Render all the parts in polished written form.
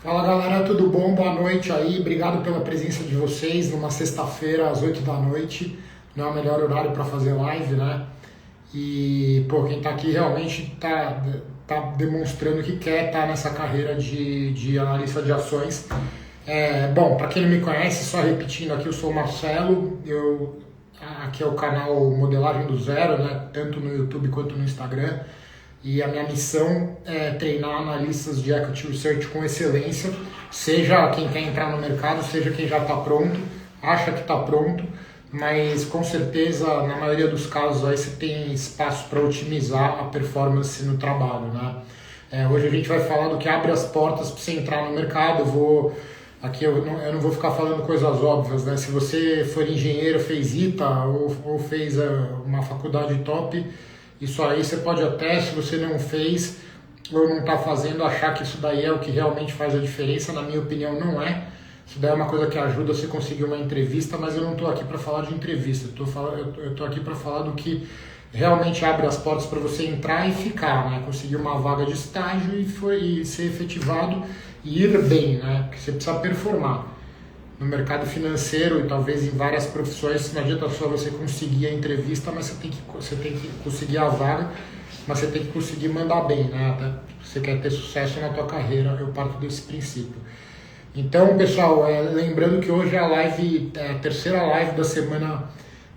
Fala galera, tudo bom? Boa noite aí, obrigado pela presença de vocês numa sexta-feira às 8 da noite. Não é o melhor horário para fazer live, né? E pô, quem tá aqui realmente tá demonstrando que quer estar nessa carreira de analista de ações. Bom, para quem não me conhece, só repetindo aqui, eu sou o Marcelo, aqui é o canal Modelagem do Zero, né? Tanto no YouTube quanto no Instagram. E a minha missão é treinar analistas de Equity Research com excelência, seja quem quer entrar no mercado, seja quem já está pronto, acha que está pronto, mas com certeza, na maioria dos casos, aí você tem espaço para otimizar a performance no trabalho, né? Hoje a gente vai falar do que abre as portas para você entrar no mercado. Eu não vou ficar falando coisas óbvias, né? Se você for engenheiro, fez ITA ou fez uma faculdade top, isso aí você pode até, se você não fez ou não está fazendo, achar que isso daí é o que realmente faz a diferença. Na minha opinião, não é. Isso daí é uma coisa que ajuda você a conseguir uma entrevista, mas eu não estou eu para falar de entrevista. Eu estou aqui para falar do que realmente abre as portas para você entrar e ficar, né? Conseguir uma vaga de estágio e ser efetivado e ir bem, né? Porque você precisa performar. No mercado financeiro e talvez em várias profissões, não adianta só você conseguir a entrevista, mas você tem que conseguir a vaga, mas você tem que conseguir mandar bem, né? Até se você quer ter sucesso na tua carreira, eu parto desse princípio. Então, pessoal, lembrando que hoje é a terceira live da semana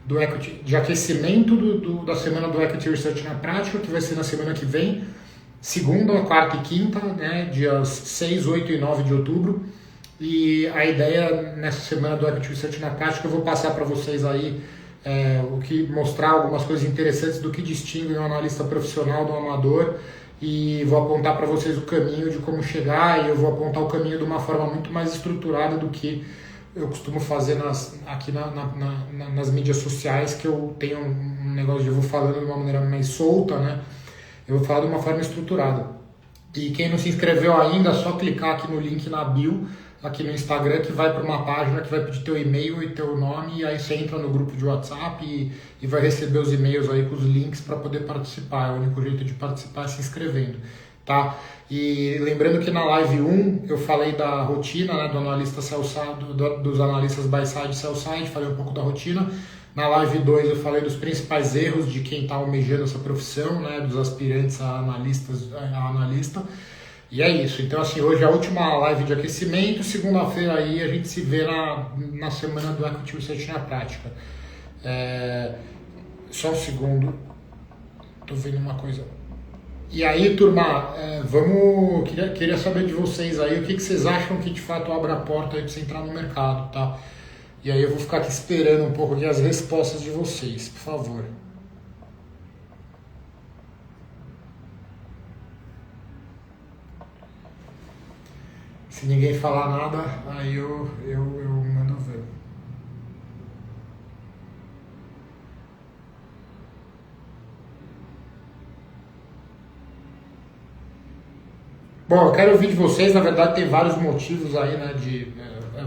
do Equity, de aquecimento da semana do Equity Research na prática, que vai ser na semana que vem, segunda, quarta e quinta, né? Dias 6, 8 e 9 de outubro. E a ideia nessa semana do Equity Research na prática, eu vou passar para vocês aí mostrar algumas coisas interessantes do que distingue um analista profissional do amador, e vou apontar para vocês o caminho de como chegar, e eu vou apontar o caminho de uma forma muito mais estruturada do que eu costumo fazer aqui nas mídias sociais, que eu tenho um negócio de eu vou falando de uma maneira mais solta, né? Eu vou falar de uma forma estruturada. E quem não se inscreveu ainda, é só clicar aqui no link na bio, aqui no Instagram, que vai para uma página que vai pedir teu e-mail e teu nome, e aí você entra no grupo de WhatsApp e vai receber os e-mails aí com os links para poder participar. É o único jeito de participar é se inscrevendo, tá? E lembrando que na live 1 eu falei da rotina, né, do analista dos analistas buy-side e sell-side, falei um pouco da rotina. Na live 2 eu falei dos principais erros de quem está almejando essa profissão, né, dos aspirantes a analista. E é isso. Então, assim, hoje é a última live de aquecimento. Segunda-feira aí a gente se vê na semana do Equity Research na prática. Só um segundo. Tô vendo uma coisa. E aí, turma, queria saber de vocês aí o que vocês acham que de fato abre a porta aí para você entrar no mercado, tá? E aí eu vou ficar aqui esperando um pouco aqui as respostas de vocês, por favor. Se ninguém falar nada, aí eu mando ver. Bom, eu quero ouvir de vocês. Na verdade tem vários motivos aí, né,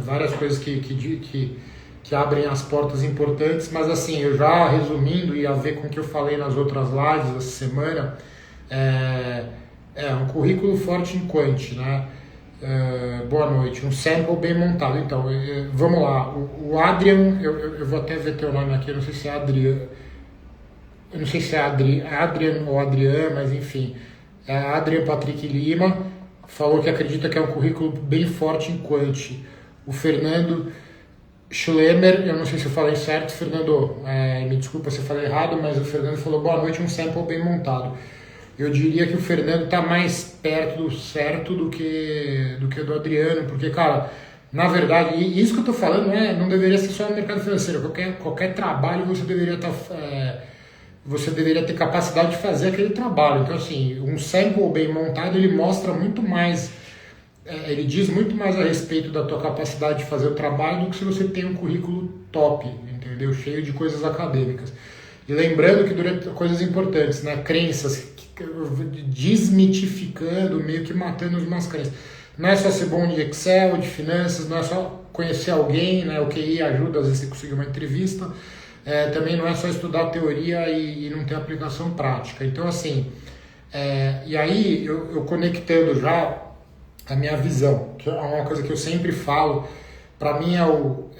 várias coisas que abrem as portas importantes, mas assim, eu já resumindo e a ver com o que eu falei nas outras lives essa semana, é um currículo forte em quant, né? Boa noite, um sample bem montado. Então, vamos lá. O Adrian, eu vou até ver teu nome aqui, eu não sei se é Adrian, eu não sei se é Adrian ou Adrian, mas enfim, é Adrian Patrick Lima, falou que acredita que é um currículo bem forte em quant. O Fernando Schlemmer, eu não sei se eu falei certo, Fernando, me desculpa se eu falei errado, mas o Fernando falou boa noite, um sample bem montado. Eu diria que o Fernando está mais perto do certo do que do Adriano, porque, cara, na verdade, e isso que eu estou falando não deveria ser só no mercado financeiro. Qualquer trabalho você deveria ter capacidade de fazer aquele trabalho. Então, assim, um sample bem montado, ele mostra muito mais, ele diz muito mais a respeito da tua capacidade de fazer o trabalho do que se você tem um currículo top, entendeu? Cheio de coisas acadêmicas. E lembrando que durante coisas importantes, né, crenças, desmitificando, meio que matando umas crenças. Não é só ser bom de Excel, de finanças, não é só conhecer alguém, né, o QI ajuda às vezes você conseguir uma entrevista, também não é só estudar teoria e não ter aplicação prática. Então, assim, e aí eu conectando já a minha visão, que é uma coisa que eu sempre falo, para mim eu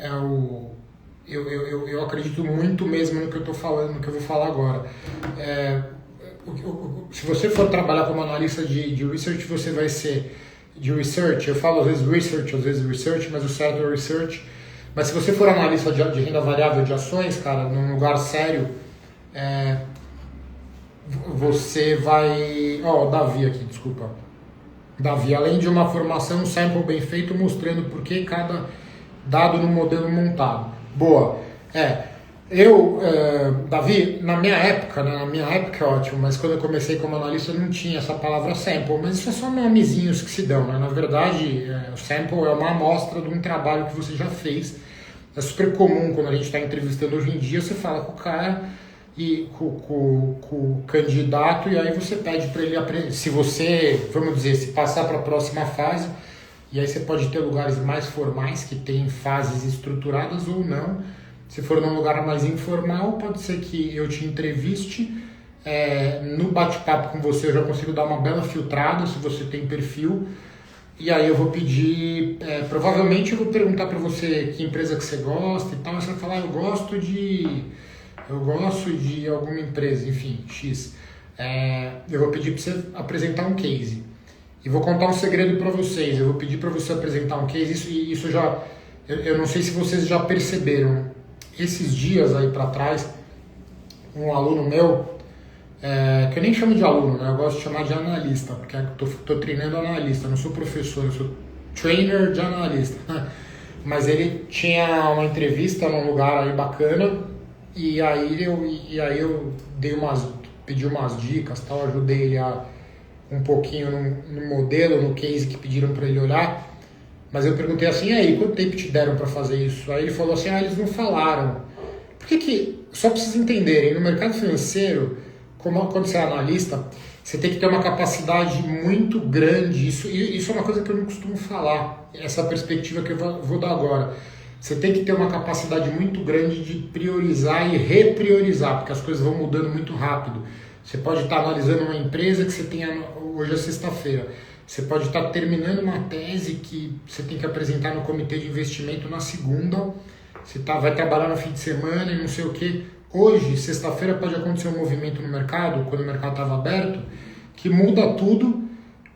acredito muito mesmo no que eu estou falando, no que eu vou falar agora. Se você for trabalhar como analista de research, você vai ser de research, eu falo às vezes research, mas o certo é research. Mas se você for analista de renda variável de ações, cara, num lugar sério, você vai... Ó, o Davi aqui, desculpa. Davi, além de uma formação, um sample bem feito mostrando por que cada dado no modelo montado. Boa. Davi, na minha época é ótimo, mas quando eu comecei como analista não tinha essa palavra sample, mas isso é só nomezinhos que se dão, né? Na verdade, o sample é uma amostra de um trabalho que você já fez. É super comum quando a gente está entrevistando hoje em dia, você fala com o cara e com o candidato, e aí você pede para ele aprender. Se você, vamos dizer, se passar para a próxima fase, e aí você pode ter lugares mais formais que têm fases estruturadas ou não. Se for num lugar mais informal, pode ser que eu te entreviste, no bate-papo com você eu já consigo dar uma bela filtrada se você tem perfil, e aí eu vou pedir, provavelmente eu vou perguntar para você que empresa que você gosta e tal, e você vai falar, eu gosto de alguma empresa, enfim, X. Eu vou pedir para você apresentar um case. E vou contar um segredo para vocês, eu vou pedir para você apresentar um case, isso já, eu não sei se vocês já perceberam, esses dias aí para trás, um aluno meu, que eu nem chamo de aluno, né? Eu gosto de chamar de analista, porque eu tô treinando analista, não sou professor, eu sou trainer de analista. Mas ele tinha uma entrevista num lugar aí bacana, e aí eu pedi umas dicas, tal, ajudei ele um pouquinho no modelo, no case que pediram para ele olhar. Mas eu perguntei assim, e aí, quanto tempo te deram para fazer isso? Aí ele falou assim, eles não falaram. Por que, só para vocês entenderem, no mercado financeiro, quando você é analista, você tem que ter uma capacidade muito grande, isso é uma coisa que eu não costumo falar, essa perspectiva que eu vou dar agora. Você tem que ter uma capacidade muito grande de priorizar e repriorizar, porque as coisas vão mudando muito rápido. Você pode estar analisando uma empresa que você tenha, hoje é sexta-feira, você pode estar terminando uma tese que você tem que apresentar no comitê de investimento na segunda, você vai trabalhar no fim de semana e não sei o que. Hoje, sexta-feira, pode acontecer um movimento no mercado, quando o mercado estava aberto, que muda tudo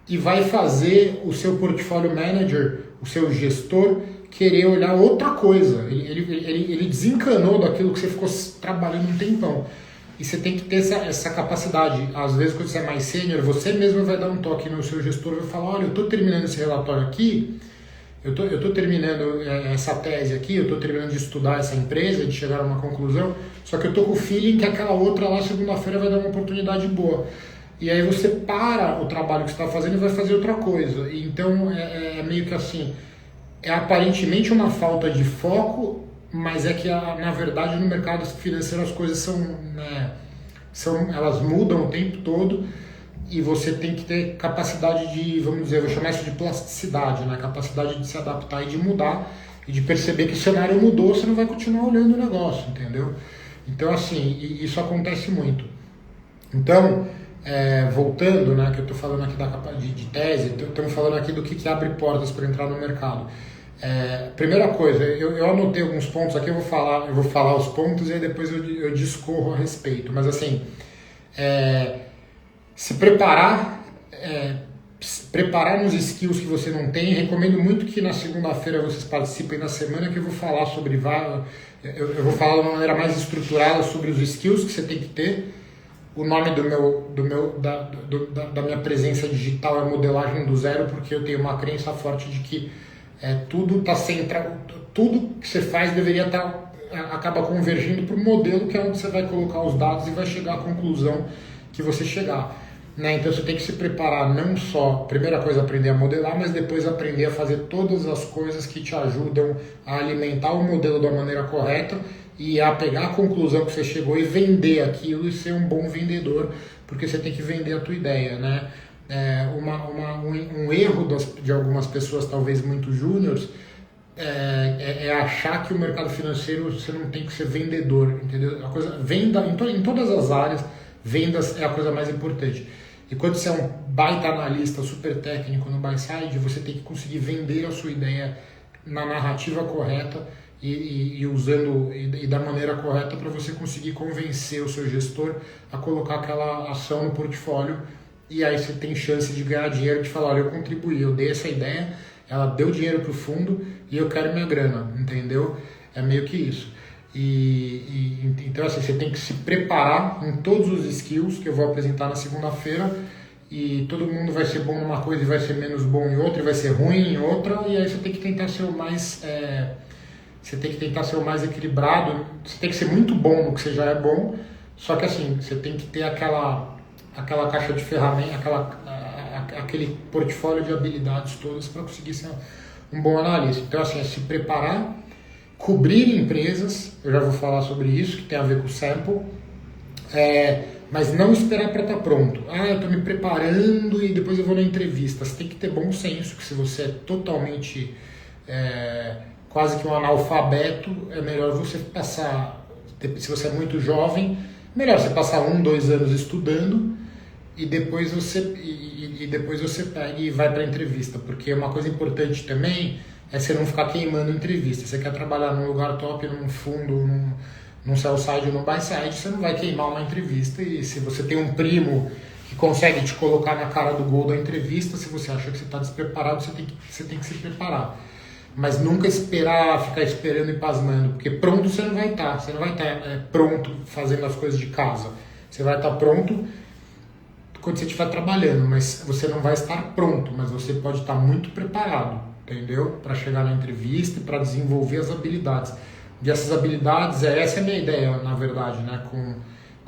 e vai fazer o seu portfólio manager, o seu gestor, querer olhar outra coisa. Ele desencanou daquilo que você ficou trabalhando um tempão. E você tem que ter essa capacidade. Às vezes, quando você é mais sênior, você mesmo vai dar um toque no seu gestor e vai falar, olha, eu estou terminando esse relatório aqui, eu tô terminando essa tese aqui, eu estou terminando de estudar essa empresa, de chegar a uma conclusão, só que eu estou com o feeling que aquela outra lá, segunda-feira, vai dar uma oportunidade boa. E aí você para o trabalho que você está fazendo e vai fazer outra coisa. E então, meio que assim, é aparentemente uma falta de foco, mas é que, na verdade, no mercado financeiro as coisas elas mudam o tempo todo e você tem que ter capacidade de, vamos dizer, eu vou chamar isso de plasticidade, né? Capacidade de se adaptar e de mudar e de perceber que o cenário mudou, você não vai continuar olhando o negócio, entendeu? Então, assim, isso acontece muito. Então, voltando, né, que eu estou falando aqui de tese, estamos falando aqui do que abre portas para entrar no mercado. Primeira coisa, eu anotei alguns pontos aqui, eu vou falar os pontos e aí depois eu discorro a respeito. Mas assim, se preparar, preparar nos skills que você não tem, recomendo muito que na segunda-feira vocês participem da semana que eu vou falar sobre eu vou falar de uma maneira mais estruturada sobre os skills que você tem que ter. O nome da minha presença digital é modelagem do zero, porque eu tenho uma crença forte de que tudo que você faz deveria acaba convergindo para o modelo que é onde você vai colocar os dados e vai chegar à conclusão que você chegar. Né? Então você tem que se preparar não só, primeira coisa, aprender a modelar, mas depois aprender a fazer todas as coisas que te ajudam a alimentar o modelo da maneira correta e a pegar a conclusão que você chegou e vender aquilo e ser um bom vendedor, porque você tem que vender a tua ideia, né? Um erro de algumas pessoas, talvez muito júniores, é achar que o mercado financeiro você não tem que ser vendedor, entendeu? Venda em todas as áreas, vendas é a coisa mais importante. E quando você é um baita analista super técnico no buy side, você tem que conseguir vender a sua ideia na narrativa correta e usando e da maneira correta para você conseguir convencer o seu gestor a colocar aquela ação no portfólio, e aí você tem chance de ganhar dinheiro, de falar, olha, eu contribuí, eu dei essa ideia, ela deu dinheiro para o fundo e eu quero minha grana, entendeu? É meio que isso. Então assim, você tem que se preparar em todos os skills que eu vou apresentar na segunda-feira, e todo mundo vai ser bom numa coisa e vai ser menos bom em outra, e vai ser ruim em outra, e aí você tem que tentar ser o mais equilibrado. Você tem que ser muito bom no que você já é bom, só que assim, você tem que ter aquela caixa de ferramentas, aquele portfólio de habilidades todas para conseguir ser um bom analista. Então assim, é se preparar, cobrir empresas, eu já vou falar sobre isso, que tem a ver com o sample, mas não esperar para estar pronto. Eu estou me preparando e depois eu vou na entrevista. Você tem que ter bom senso, que se você é totalmente, quase que um analfabeto, é melhor você passar, se você é muito jovem, melhor você passar 1, 2 anos estudando e depois você pega e vai para a entrevista. Porque uma coisa importante também é você não ficar queimando entrevista. Você quer trabalhar num lugar top, num fundo, num sell side ou num buy side, você não vai queimar uma entrevista. E se você tem um primo que consegue te colocar na cara do gol da entrevista, se você acha que você está despreparado, você tem que se preparar. Mas nunca ficar esperando e pasmando, porque pronto você não vai estar. Você não vai estar pronto fazendo as coisas de casa. Você vai estar pronto quando você estiver trabalhando, mas você não vai estar pronto, mas você pode estar muito preparado, entendeu? Para chegar na entrevista e para desenvolver as habilidades. E essas habilidades, essa é a minha ideia, na verdade, né, com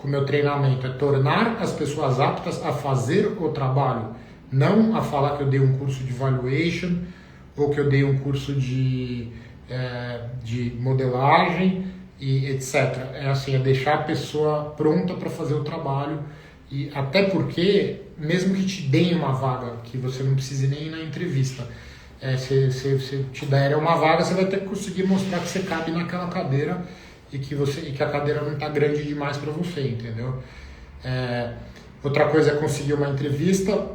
o meu treinamento, é tornar as pessoas aptas a fazer o trabalho, não a falar que eu dei um curso de valuation ou que eu dei um curso de modelagem e etc. É assim, é deixar a pessoa pronta para fazer o trabalho, e até porque, mesmo que te deem uma vaga, que você não precise nem ir na entrevista, se te der uma vaga, você vai ter que conseguir mostrar que você cabe naquela cadeira e que a cadeira não está grande demais para você, entendeu? Outra coisa é conseguir uma entrevista,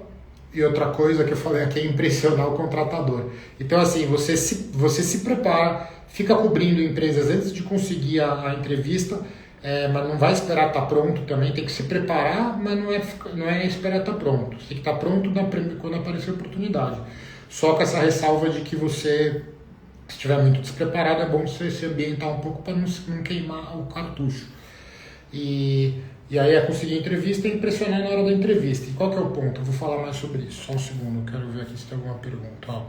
e outra coisa que eu falei aqui é impressionar o contratador. Então assim, você se prepara, fica cobrindo empresas antes de conseguir a entrevista, mas não vai esperar estar pronto também, tem que se preparar, mas não é esperar estar pronto. Você tem que estar pronto quando aparecer a oportunidade. Só com essa ressalva de que você, se estiver muito despreparado, é bom você se ambientar um pouco para não queimar o cartucho. E aí é conseguir entrevista e impressionar na hora da entrevista. E qual que é o ponto? Eu vou falar mais sobre isso. Só um segundo, eu quero ver aqui se tem alguma pergunta.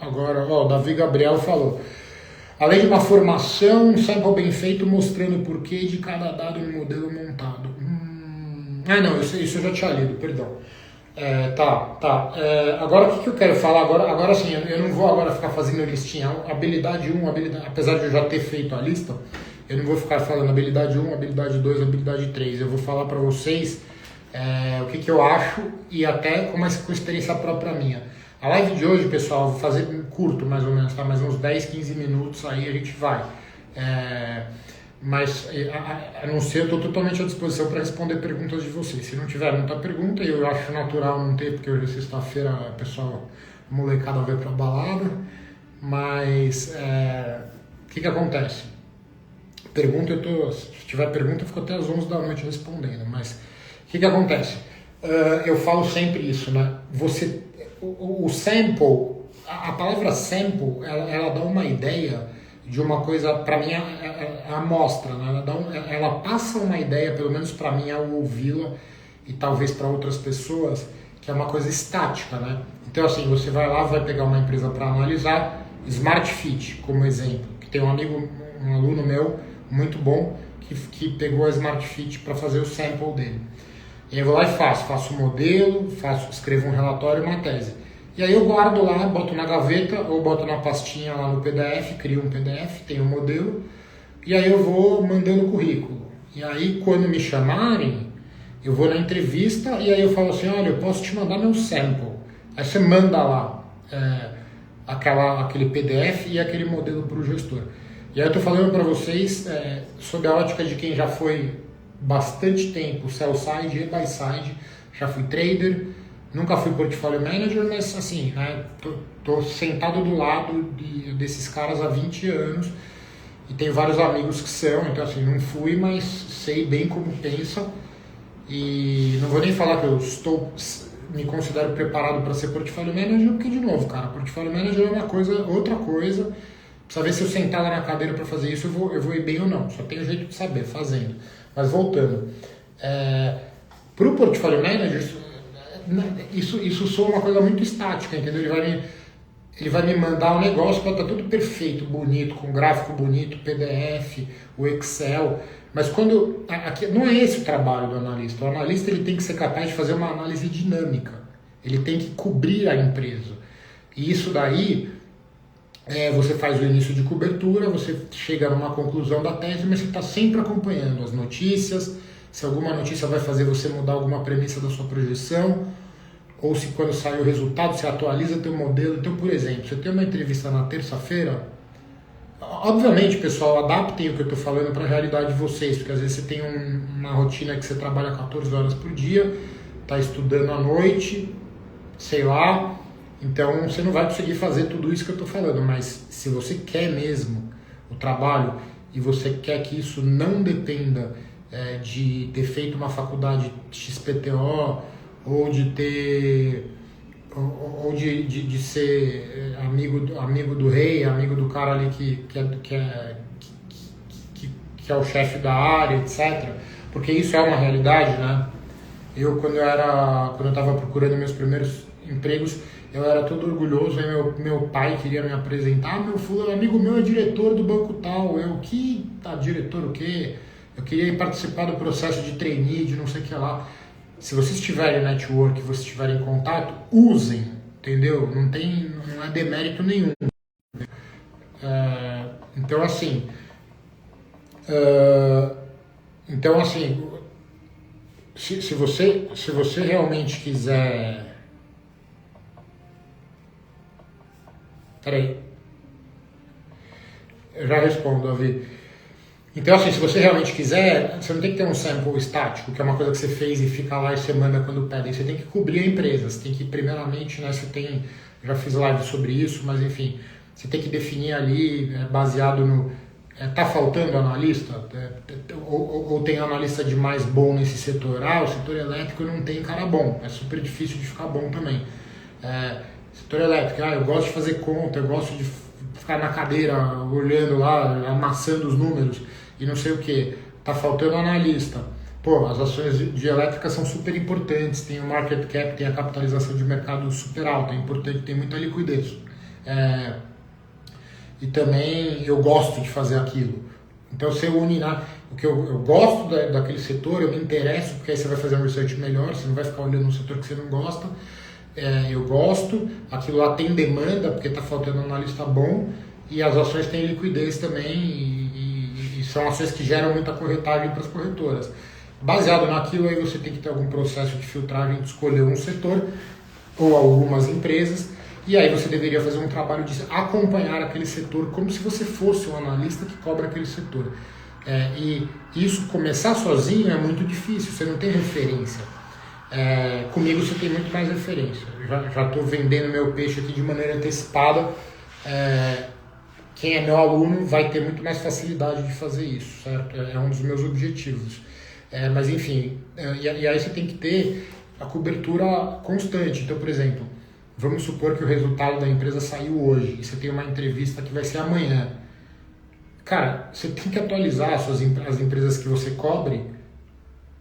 Agora, o Davi Gabriel falou: além de uma formação, um sample bem feito mostrando o porquê de cada dado no modelo montado. Não, isso eu já tinha lido, perdão. Tá. Agora o que eu quero falar? Agora sim, eu não vou agora ficar fazendo listinha. Habilidade 1, apesar de eu já ter feito a lista, eu não vou ficar falando habilidade 1, habilidade 2, habilidade 3. Eu vou falar para vocês o que eu acho, e até com experiência própria minha. A live de hoje, pessoal, eu vou fazer curto mais ou menos, tá? Mais uns 10, 15 minutos, aí a gente vai. Mas, a não ser, eu estou totalmente à disposição para responder perguntas de vocês. Se não tiver muita pergunta, eu acho natural não ter, porque hoje é sexta-feira, o pessoal, a molecada vai para balada. Mas, o que acontece? Se tiver pergunta, eu fico até às 11 da noite respondendo. Mas, o que acontece? Eu falo sempre isso, né? O sample, a palavra sample, ela dá uma ideia de uma coisa, para mim, é a amostra, né? Ela passa uma ideia, pelo menos para mim, ao ouvi-la, e talvez para outras pessoas, que é uma coisa estática, né? Então, assim, você vai lá, vai pegar uma empresa para analisar, Smart Fit, como exemplo, que tem um aluno meu, muito bom, que pegou a Smart Fit para fazer o sample dele. E eu vou lá e faço o modelo, escrevo um relatório e uma tese. E aí eu guardo lá, boto na gaveta ou boto na pastinha lá no PDF, crio um PDF, tenho um modelo, e aí eu vou mandando o currículo. E aí quando me chamarem, eu vou na entrevista e aí eu falo assim, olha, eu posso te mandar meu sample. Aí você manda lá aquele PDF e aquele modelo para o gestor. E aí eu tô falando para vocês sob a ótica de quem já foi bastante tempo sell side e buy side, já fui trader, nunca fui portfólio manager, mas assim, né, tô sentado do lado desses caras há 20 anos e tenho vários amigos que são, então assim, não fui, mas sei bem como pensam e não vou nem falar que eu me considero preparado para ser portfólio manager, porque de novo, cara, portfólio manager é uma coisa, outra coisa, precisa ver se eu sentar lá na cadeira para fazer isso, eu vou ir bem ou não, só tem um jeito de saber, fazendo. Mas voltando, para o portfólio manager, isso soa uma coisa muito estática, entendeu? Ele vai me mandar um negócio para estar tudo perfeito, bonito, com gráfico bonito, PDF, o Excel. Mas aqui, não é esse o trabalho do analista. O analista ele tem que ser capaz de fazer uma análise dinâmica. Ele tem que cobrir a empresa. E isso daí, você faz o início de cobertura, você chega numa conclusão da tese, mas você está sempre acompanhando as notícias, se alguma notícia vai fazer você mudar alguma premissa da sua projeção, ou se quando sai o resultado você atualiza teu modelo. Então, por exemplo, você tem uma entrevista na terça-feira, obviamente, pessoal, adaptem o que eu estou falando para a realidade de vocês, porque às vezes você tem uma rotina que você trabalha 14 horas por dia, está estudando à noite, sei lá, então você não vai conseguir fazer tudo isso que eu estou falando, mas se você quer mesmo o trabalho e você quer que isso não dependa de ter feito uma faculdade XPTO ou de ter ou de ser amigo do rei, amigo do cara ali que é o chefe da área, etc. Porque isso é uma realidade, né? Quando eu estava procurando meus primeiros empregos, eu era todo orgulhoso, aí meu pai queria me apresentar, meu fulano, amigo meu é diretor do banco tal, diretor o quê? Eu queria participar do processo de trainee, de não sei o que lá. Se vocês tiverem network, vocês tiverem contato, usem, entendeu? Não é demérito nenhum. Então assim, se você realmente quiser... Peraí. Eu já respondo, Davi. Então, assim, se você realmente quiser, você não tem que ter um sample estático, que é uma coisa que você fez e fica lá e você manda quando pedem. Você tem que cobrir a empresa. Você tem que, primeiramente, né, já fiz live sobre isso, mas enfim, você tem que definir ali, baseado no... Tá faltando analista? Ou tem analista de mais bom nesse setor? O setor elétrico não tem cara bom. É super difícil de ficar bom também. Setor elétrico, eu gosto de fazer conta, eu gosto de ficar na cadeira olhando lá, amassando os números e não sei o que. Tá faltando analista. Pô, as ações de elétrica são super importantes, tem o market cap, tem a capitalização de mercado super alta, é importante, tem muita liquidez. E também eu gosto de fazer aquilo. Então você une o que eu gosto daquele setor, eu me interesso, porque aí você vai fazer um research melhor, você não vai ficar olhando um setor que você não gosta. Eu gosto, aquilo lá tem demanda, porque está faltando um analista bom, e as ações têm liquidez também, e são ações que geram muita corretagem para as corretoras. Baseado naquilo, aí você tem que ter algum processo de filtragem, de escolher um setor, ou algumas empresas, e aí você deveria fazer um trabalho de acompanhar aquele setor, como se você fosse um analista que cobra aquele setor. E isso começar sozinho é muito difícil, você não tem referência. Comigo você tem muito mais referência. Já estou vendendo meu peixe aqui de maneira antecipada. Quem é meu aluno vai ter muito mais facilidade de fazer isso, certo? É um dos meus objetivos. Mas enfim, e aí você tem que ter a cobertura constante. Então, por exemplo, vamos supor que o resultado da empresa saiu hoje e você tem uma entrevista que vai ser amanhã. Cara, você tem que atualizar as empresas que você cobre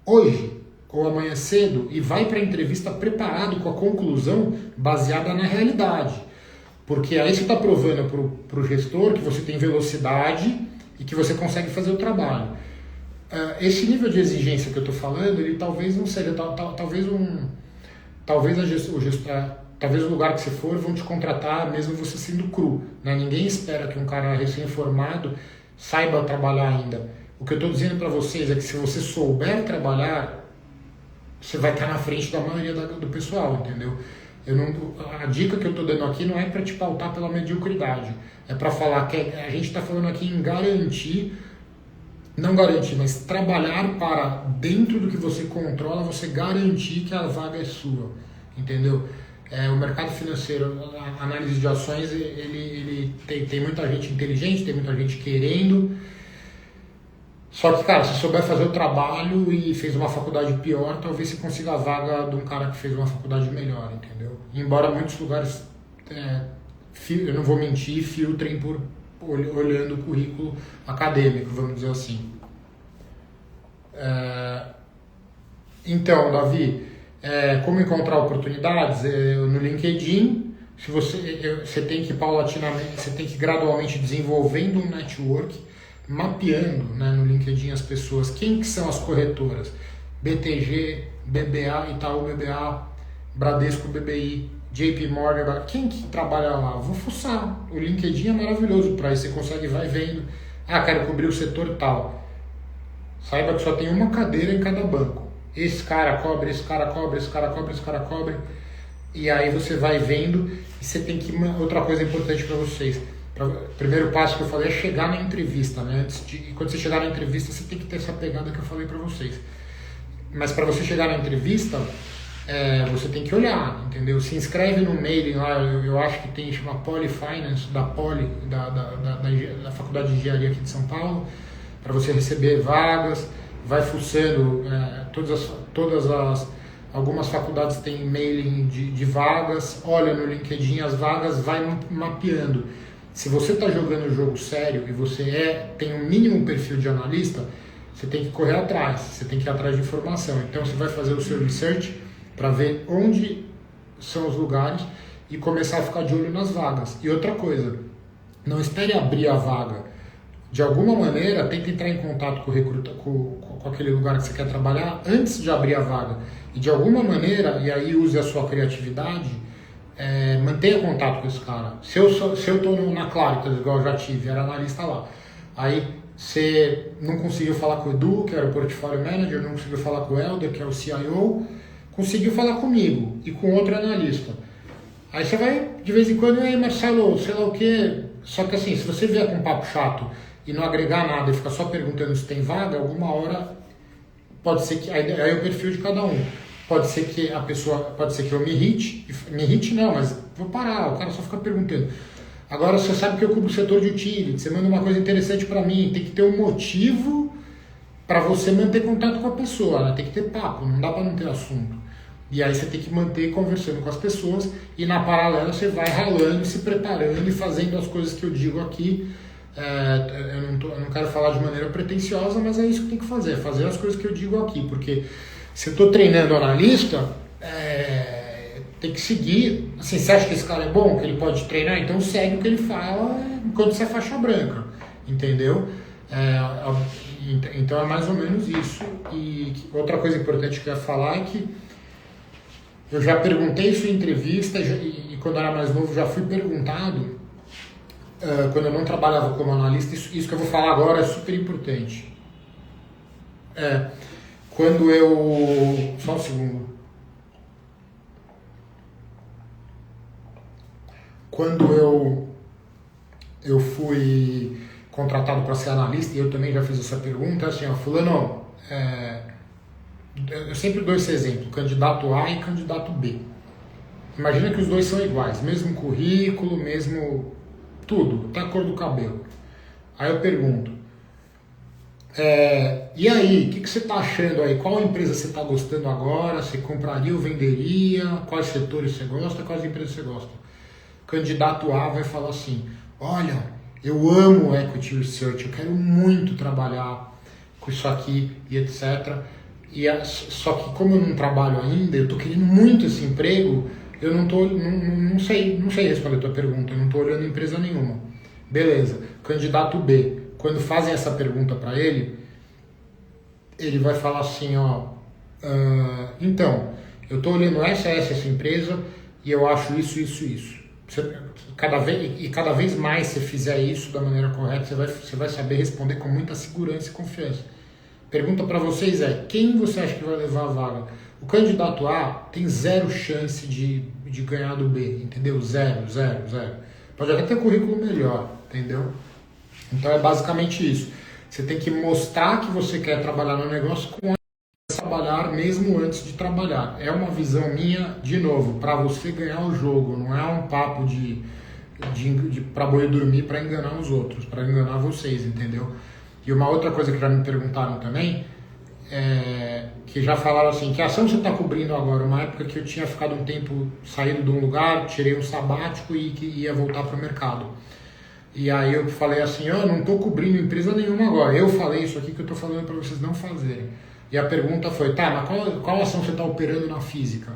hoje ou amanhã cedo e vai para a entrevista preparado com a conclusão baseada na realidade. Porque aí você está provando para o gestor que você tem velocidade e que você consegue fazer o trabalho. Esse nível de exigência que eu estou falando, ele talvez não seja, talvez o lugar que você for vão te contratar mesmo você sendo cru. Né? Ninguém espera que um cara recém-formado saiba trabalhar ainda. O que eu estou dizendo para vocês é que se você souber trabalhar, você vai estar na frente da maioria do pessoal, entendeu? A dica que eu estou dando aqui não é para te pautar pela mediocridade, é para falar que a gente está falando aqui em garantir, não garantir, mas trabalhar para, dentro do que você controla, você garantir que a vaga é sua, entendeu? O mercado financeiro, a análise de ações, ele tem muita gente inteligente, tem muita gente querendo. Só que, cara, se souber fazer o trabalho e fez uma faculdade pior, talvez você consiga a vaga de um cara que fez uma faculdade melhor, entendeu? Embora muitos lugares, eu não vou mentir, filtrem por olhando o currículo acadêmico, vamos dizer assim. Então, Davi, como encontrar oportunidades? No LinkedIn, você tem que paulatinamente, você tem que gradualmente desenvolvendo um network, mapeando, né, no LinkedIn as pessoas, quem que são as corretoras, BTG, BBA, Itaú BBA, Bradesco BBI, JP Morgan, quem que trabalha lá? Vou fuçar, o LinkedIn é maravilhoso para isso, você consegue vai vendo, quero cobrir o setor tal, saiba que só tem uma cadeira em cada banco, esse cara cobre, esse cara cobre, esse cara cobre, esse cara cobre, e aí você vai vendo, e você tem que, outra coisa importante para vocês, o primeiro passo que eu falei é chegar na entrevista, né? Quando você chegar na entrevista, você tem que ter essa pegada que eu falei para vocês. Mas para você chegar na entrevista, você tem que olhar, entendeu? Se inscreve no mailing lá, eu acho que tem, chama Polyfinance, da Faculdade de Engenharia aqui de São Paulo, para você receber vagas, vai fuçando, algumas faculdades têm mailing de vagas, olha no LinkedIn as vagas, vai mapeando. Se você está jogando o jogo sério e você tem um mínimo perfil de analista, você tem que correr atrás, você tem que ir atrás de informação. Então você vai fazer o seu research para ver onde são os lugares e começar a ficar de olho nas vagas. E outra coisa, não espere abrir a vaga. De alguma maneira, tente entrar em contato com o recruta, com aquele lugar que você quer trabalhar antes de abrir a vaga. E de alguma maneira, e aí use a sua criatividade, mantenha contato com esse cara. Se eu estou na Claritas, igual eu já tive, era analista lá, aí você não conseguiu falar com o Edu, que era o Portfolio Manager, não conseguiu falar com o Helder, que é o CIO, conseguiu falar comigo e com outro analista. Aí você vai, de vez em quando, aí Marcelo, sei lá o que, só que assim, se você vier com um papo chato e não agregar nada e ficar só perguntando se tem vaga, alguma hora pode ser que, aí é o perfil de cada um. Pode ser que eu me irrite não, mas vou parar, o cara só fica perguntando. Agora você sabe que eu cubro o setor de utility, você manda uma coisa interessante para mim, tem que ter um motivo para você manter contato com a pessoa, né? Tem que ter papo, não dá para não ter assunto. E aí você tem que manter conversando com as pessoas e na paralela você vai ralando, se preparando e fazendo as coisas que eu digo aqui. Eu não quero falar de maneira pretensiosa, mas é isso que tem que fazer as coisas que eu digo aqui, porque se eu estou treinando analista, tem que seguir. Assim, você acha que esse cara é bom, que ele pode treinar? Então segue o que ele fala enquanto você é faixa branca, entendeu? Então é mais ou menos isso. E outra coisa importante que eu ia falar é que eu já perguntei isso em entrevista e quando eu era mais novo já fui perguntado, quando eu não trabalhava como analista, isso que eu vou falar agora é super importante. Quando eu... Só um segundo. Quando eu fui contratado para ser analista, e eu também já fiz essa pergunta, assim, fulano, eu sempre dou esse exemplo, candidato A e candidato B. Imagina que os dois são iguais, mesmo currículo, mesmo tudo, até a cor do cabelo. Aí eu pergunto, e aí, o que você está achando aí? Qual empresa você está gostando agora? Você compraria ou venderia? Quais setores você gosta? Quais empresas você gosta? Candidato A vai falar assim, olha, eu amo Equity Research, eu quero muito trabalhar com isso aqui e etc. Só que como eu não trabalho ainda, eu estou querendo muito esse emprego, eu não sei responder a tua pergunta, eu não estou olhando empresa nenhuma. Beleza, candidato B, quando fazem essa pergunta para ele vai falar assim, então, eu estou olhando essa empresa e eu acho isso. Cada vez mais você fizer isso da maneira correta, você vai saber responder com muita segurança e confiança. Pergunta para vocês quem você acha que vai levar a vaga? O candidato A tem zero chance de de ganhar do B, entendeu? Zero, zero, zero. Pode até ter currículo melhor, entendeu? Então é basicamente isso. Você tem que mostrar que você quer trabalhar no negócio com trabalhar mesmo antes de trabalhar. É uma visão minha, de novo, para você ganhar o jogo. Não é um papo de para boi dormir para enganar os outros, para enganar vocês, entendeu? E uma outra coisa que já me perguntaram também, que já falaram assim, que ação você está cobrindo agora? Uma época que eu tinha ficado um tempo saído de um lugar, tirei um sabático e que ia voltar para o mercado. E aí eu falei assim, eu não estou cobrindo empresa nenhuma agora. Eu falei isso aqui que eu estou falando para vocês não fazerem. E a pergunta foi, tá, mas qual ação você está operando na física?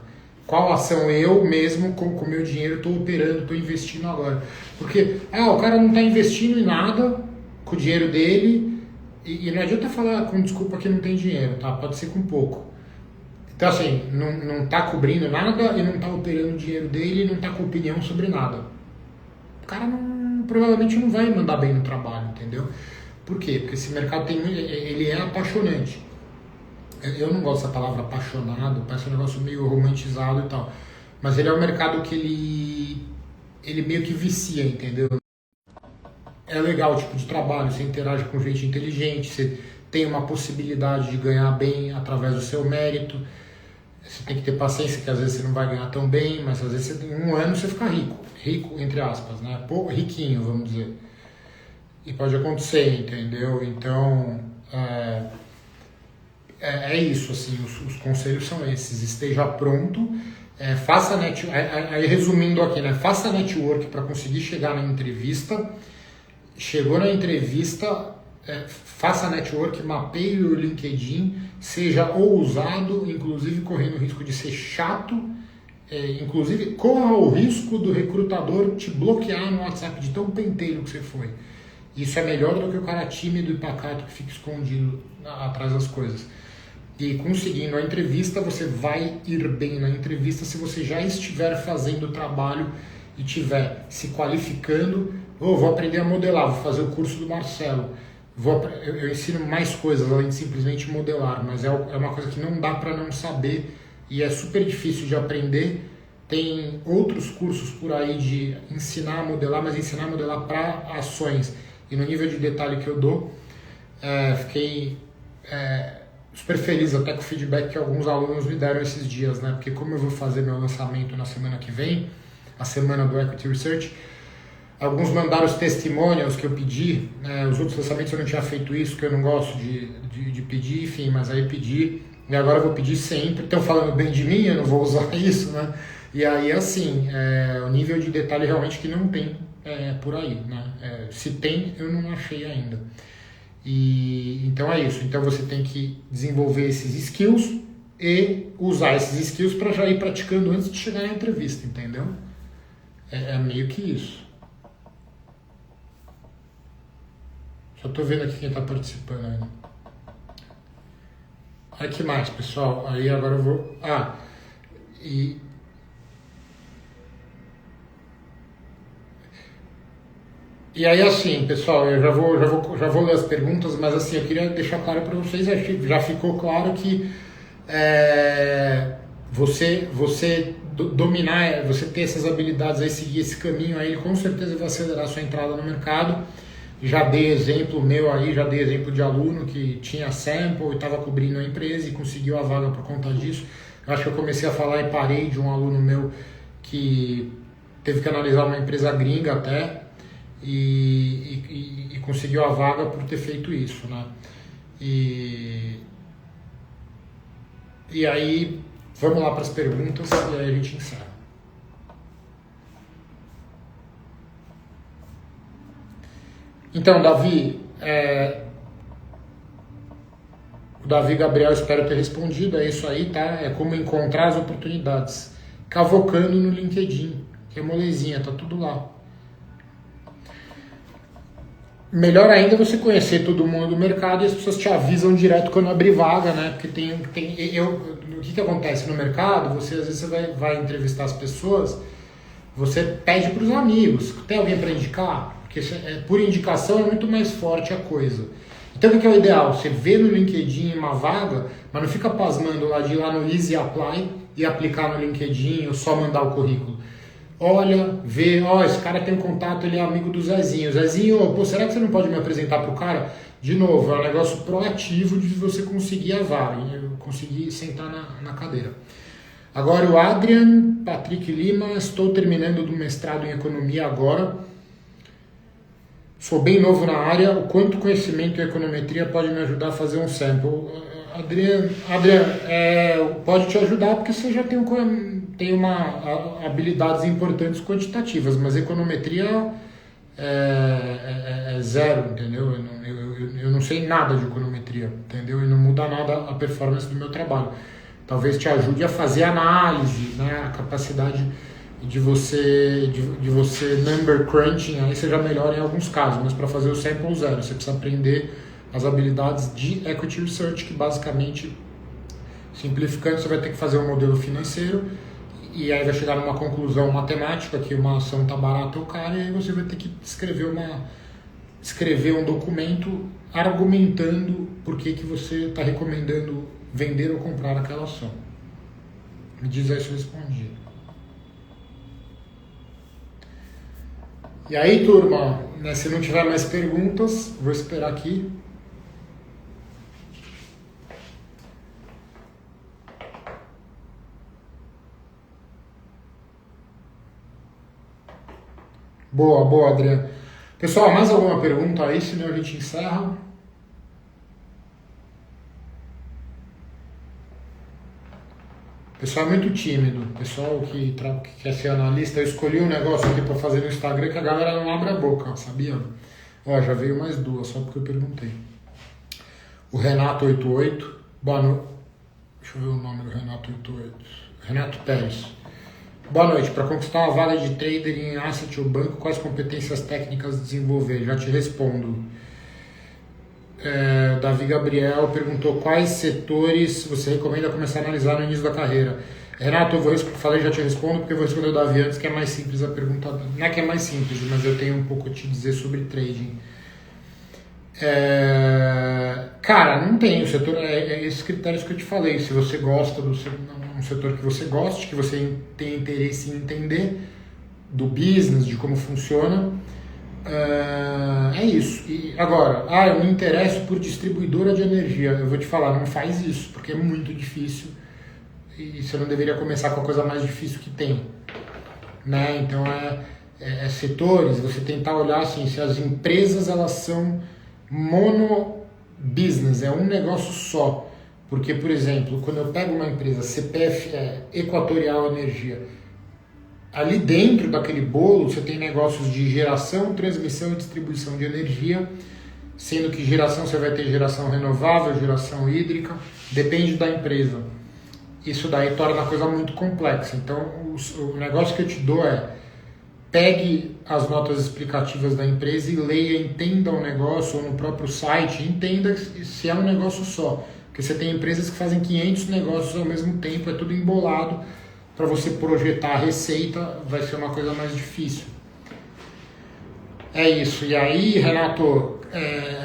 Qual ação eu mesmo, com o meu dinheiro, estou operando, estou investindo agora? Porque, o cara não está investindo em nada com o dinheiro dele, e não adianta falar com desculpa que não tem dinheiro, tá? Pode ser com pouco. Então, assim, não está cobrindo nada e não está operando o dinheiro dele e não está com opinião sobre nada. O cara provavelmente não vai mandar bem no trabalho, entendeu? Por quê? Porque esse mercado ele é apaixonante. Eu não gosto dessa palavra apaixonado, parece um negócio meio romantizado e tal. Mas ele é um mercado que ele meio que vicia, entendeu? É legal o tipo de trabalho, você interage com gente inteligente, você tem uma possibilidade de ganhar bem através do seu mérito. Você tem que ter paciência, que às vezes você não vai ganhar tão bem, mas às vezes em um ano você fica rico. Rico, entre aspas, né? Riquinho, vamos dizer. E pode acontecer, entendeu? Então, é isso, assim, os conselhos são esses. Esteja pronto, faça aí resumindo aqui, né? Faça network para conseguir chegar na entrevista. Chegou na entrevista, faça network, mapeie o LinkedIn, seja ousado, inclusive correndo o risco de ser chato, inclusive corra o risco do recrutador te bloquear no WhatsApp de tão pentelho que você foi. Isso é melhor do que o cara tímido e pacato que fica escondido atrás das coisas. E conseguindo a entrevista, você vai ir bem na entrevista se você já estiver fazendo o trabalho e estiver se qualificando. Vou aprender a modelar, vou fazer o curso do Marcelo. Eu ensino mais coisas além de simplesmente modelar, mas é uma coisa que não dá para não saber e é super difícil de aprender. Tem outros cursos por aí de ensinar a modelar, mas ensinar a modelar para ações. E no nível de detalhe que eu dou, fiquei super feliz até com o feedback que alguns alunos me deram esses dias, né? Porque como eu vou fazer meu lançamento na semana que vem, a semana do Equity Research, alguns mandaram os testimonials que eu pedi, os outros lançamentos eu não tinha feito isso, que eu não gosto de pedir, enfim, mas aí pedi, e agora eu vou pedir sempre. Estão falando bem de mim, eu não vou usar isso, né? E aí, assim, o nível de detalhe realmente que não tem por aí, né? Se tem, eu não achei ainda. E então é isso. Então você tem que desenvolver esses skills e usar esses skills para já ir praticando antes de chegar na entrevista, entendeu? É meio que isso. Só tô vendo aqui quem está participando ainda. Aí que mais, pessoal? Aí agora eu vou... E aí, assim, pessoal, eu já vou ler as perguntas, mas assim, eu queria deixar claro para vocês, já ficou claro que você dominar, você ter essas habilidades aí, seguir esse caminho aí, com certeza vai acelerar a sua entrada no mercado. Já dei exemplo meu aí, já dei exemplo de aluno que tinha sample e estava cobrindo a empresa e conseguiu a vaga por conta disso. Eu acho que eu comecei a falar e parei de um aluno meu que teve que analisar uma empresa gringa até, e conseguiu a vaga por ter feito isso, né? E aí, vamos lá para as perguntas e aí a gente encerra. Então, Davi, o Davi Gabriel, espero ter respondido, é isso aí, tá? É como encontrar as oportunidades. Cavocando no LinkedIn, que é molezinha, tá tudo lá. Melhor ainda é você conhecer todo mundo do mercado e as pessoas te avisam direto quando abrir vaga, né? Porque o que acontece no mercado? Você às vezes você vai entrevistar as pessoas, você pede para os amigos, tem alguém para indicar? Porque por indicação é muito mais forte a coisa. Então o que é o ideal? Você vê no LinkedIn uma vaga, mas não fica pasmando lá de ir lá no Easy Apply e aplicar no LinkedIn ou só mandar o currículo. Olha, vê, esse cara tem um contato, ele é amigo do Zezinho. Zezinho, pô, será que você não pode me apresentar pro cara? De novo, é um negócio proativo de você conseguir a vaga, conseguir sentar na cadeira. Agora o Adrian Patrick Lima, estou terminando do mestrado em economia agora. Sou bem novo na área, o quanto conhecimento em econometria pode me ajudar a fazer um sample? Adrian, pode te ajudar porque você já tem habilidades importantes quantitativas, mas econometria é zero, entendeu? Eu não sei nada de econometria, entendeu? E não muda nada a performance do meu trabalho. Talvez te ajude a fazer análise, né? A capacidade de você number crunching aí seja melhor em alguns casos, mas para fazer o sample zero, você precisa aprender as habilidades de equity research, que basicamente, simplificando, você vai ter que fazer um modelo financeiro e aí vai chegar numa conclusão matemática que uma ação está barata ou cara, e aí você vai ter que escrever um documento argumentando por que você está recomendando vender ou comprar aquela ação. Me diz aí se eu respondi. E aí, turma, né, se não tiver mais perguntas, vou esperar aqui. Boa, Adriano. Pessoal, mais alguma pergunta aí, senão a gente encerra? O pessoal é muito tímido. O pessoal que quer ser analista, eu escolhi um negócio aqui para fazer no Instagram que a galera não abre a boca, sabia? Ó, já veio mais duas, só porque eu perguntei. O Renato88, boa noite. Deixa eu ver o nome do Renato88. Renato Pérez. Boa noite. Para conquistar uma vaga de trader em asset ou banco, quais competências técnicas desenvolver? Já te respondo. Davi Gabriel perguntou quais setores você recomenda começar a analisar no início da carreira. Renato, já te respondo porque eu vou responder o Davi antes, que é mais simples a pergunta. Não é que é mais simples, mas eu tenho um pouco a te dizer sobre trading. Cara, não tem o setor, esses critérios que eu te falei. Se você gosta do um setor que você goste, que você tem interesse em entender do business, de como funciona, é isso. E agora, eu me interesso por distribuidora de energia. Eu vou te falar, não faz isso, porque é muito difícil e você não deveria começar com a coisa mais difícil que tem, né? Então setores, você tentar olhar assim, se as empresas elas são mono business, é um negócio só. Porque, por exemplo, quando eu pego uma empresa, CPF Equatorial Energia, ali dentro daquele bolo você tem negócios de geração, transmissão e distribuição de energia, sendo que geração você vai ter geração renovável, geração hídrica, depende da empresa. Isso daí torna a coisa muito complexa. Então, o negócio que eu te dou pegue as notas explicativas da empresa e leia, entenda o negócio, ou no próprio site, entenda se é um negócio só. Porque você tem empresas que fazem 500 negócios ao mesmo tempo, é tudo embolado. Para você projetar a receita, vai ser uma coisa mais difícil. É isso. E aí, Renato,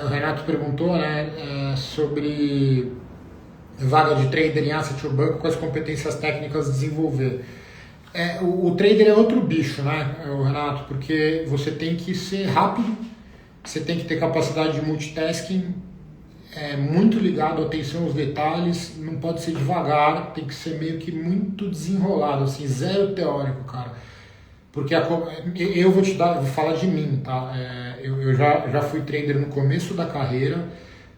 o Renato perguntou, né, sobre vaga de trader em asset ou banco, quais competências técnicas desenvolver. O trader é outro bicho, né, Renato, porque você tem que ser rápido, você tem que ter capacidade de multitasking, muito ligado, atenção aos detalhes, não pode ser devagar, tem que ser meio que muito desenrolado, assim, zero teórico, cara. Porque eu vou falar de mim, tá? Eu já fui trader no começo da carreira,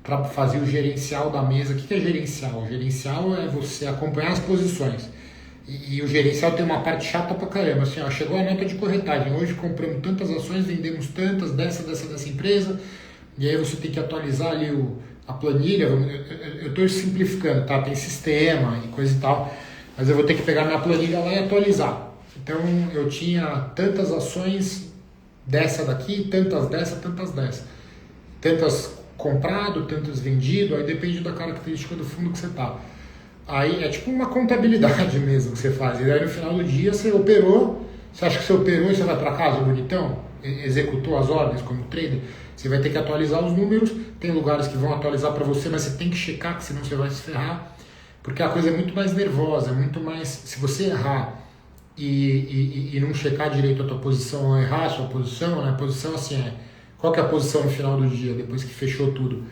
para fazer o gerencial da mesa. O que é gerencial? O gerencial é você acompanhar as posições. E o gerencial tem uma parte chata pra caramba, assim, chegou a nota de corretagem, hoje compramos tantas ações, vendemos tantas dessa empresa, e aí você tem que atualizar ali a planilha. Eu estou simplificando, tá? Tem sistema e coisa e tal, mas eu vou ter que pegar minha planilha lá e atualizar. Então eu tinha tantas ações dessa daqui, tantas dessa, tantas comprado, tantas vendido, aí depende da característica do fundo que você tá. Aí é tipo uma contabilidade mesmo que você faz, e aí no final do dia você operou, você acha que você operou e você vai para casa bonitão, executou as ordens como trader. Você vai ter que atualizar os números, tem lugares que vão atualizar para você, mas você tem que checar, que senão você vai se ferrar. Porque a coisa é muito mais nervosa, é muito mais... Se você errar e não checar direito a tua posição, ou errar a sua posição, né? A posição assim qual que é a posição no final do dia, depois que fechou tudo?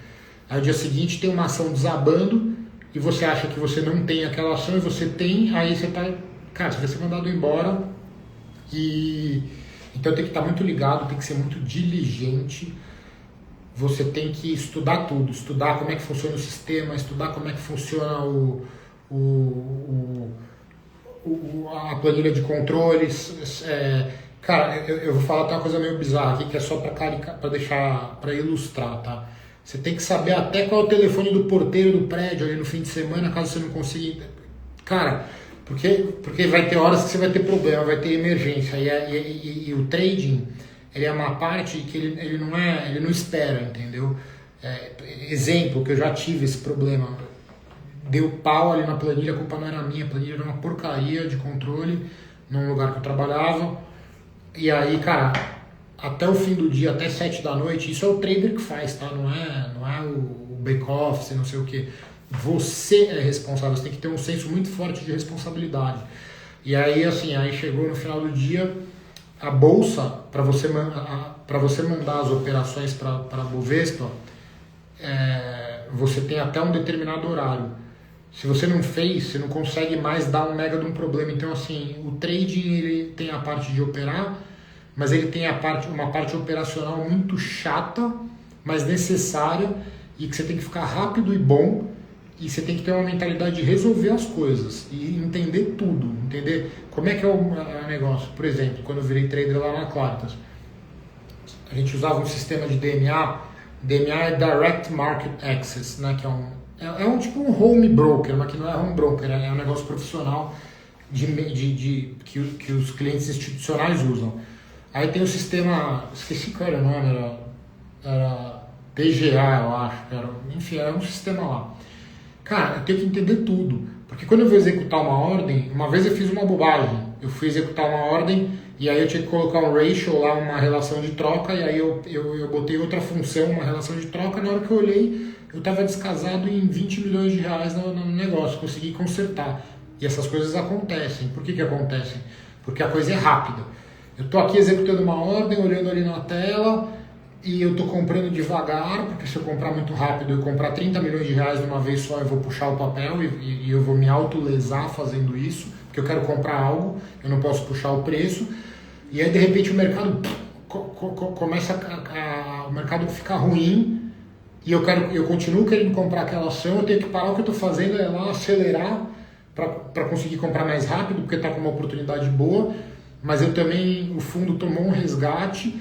Aí o dia seguinte tem uma ação desabando e você acha que você não tem aquela ação e você tem, aí você tá... Cara, você vai ser mandado embora e... Então tem que estar muito ligado, tem que ser muito diligente. Você tem que estudar tudo, estudar como é que funciona o sistema, estudar como é que funciona a planilha de controles. Cara, eu vou falar até uma coisa meio bizarra aqui, que é só para deixar, para ilustrar, tá? Você tem que saber até qual é o telefone do porteiro do prédio ali no fim de semana, caso você não consiga. Cara, porque vai ter horas que você vai ter problema, vai ter emergência. E o trading, ele é uma parte que ele não espera, entendeu? Exemplo, que eu já tive esse problema. Deu pau ali na planilha, a culpa não era minha, a planilha era uma porcaria de controle num lugar que eu trabalhava. E aí, cara, até o fim do dia, até 7 da noite, isso é o trader que faz, tá? Não é o back-office, não sei o que. Você é responsável, você tem que ter um senso muito forte de responsabilidade. E aí, assim, aí chegou no final do dia, a bolsa, para você mandar as operações para a Bovespa, você tem até um determinado horário. Se você não fez, você não consegue mais dar um mega de um problema. Então, assim, o trading ele tem a parte de operar, mas ele tem uma parte operacional muito chata, mas necessária, e que você tem que ficar rápido e bom, e você tem que ter uma mentalidade de resolver as coisas e entender tudo, entender como é que é o negócio. Por exemplo, quando eu virei trader lá na Claritas, a gente usava um sistema de DMA. DMA é Direct Market Access, né, que é um tipo um home broker, mas que não é home broker, é um negócio profissional que os clientes institucionais usam. Aí tem o sistema, esqueci qual era o nome, era TGA, eu acho, enfim, era um sistema lá. Cara, eu tenho que entender tudo, porque quando eu vou executar uma ordem, uma vez eu fiz uma bobagem, eu fui executar uma ordem e aí eu tinha que colocar um ratio lá, uma relação de troca, e aí eu botei outra função, uma relação de troca, na hora que eu olhei, eu estava descasado em 20 milhões de reais no negócio, consegui consertar. E essas coisas acontecem. Por que acontecem? Porque a coisa é rápida. Eu estou aqui executando uma ordem, olhando ali na tela, e eu estou comprando devagar, porque se eu comprar muito rápido, eu comprar 30 milhões de reais de uma vez só, eu vou puxar o papel e eu vou me autolesar fazendo isso, porque eu quero comprar algo, eu não posso puxar o preço, e aí de repente o mercado começa o mercado ficar ruim, e eu continuo querendo comprar aquela ação, eu tenho que parar o que eu estou fazendo, lá acelerar para conseguir comprar mais rápido, porque está com uma oportunidade boa, mas o fundo tomou um resgate.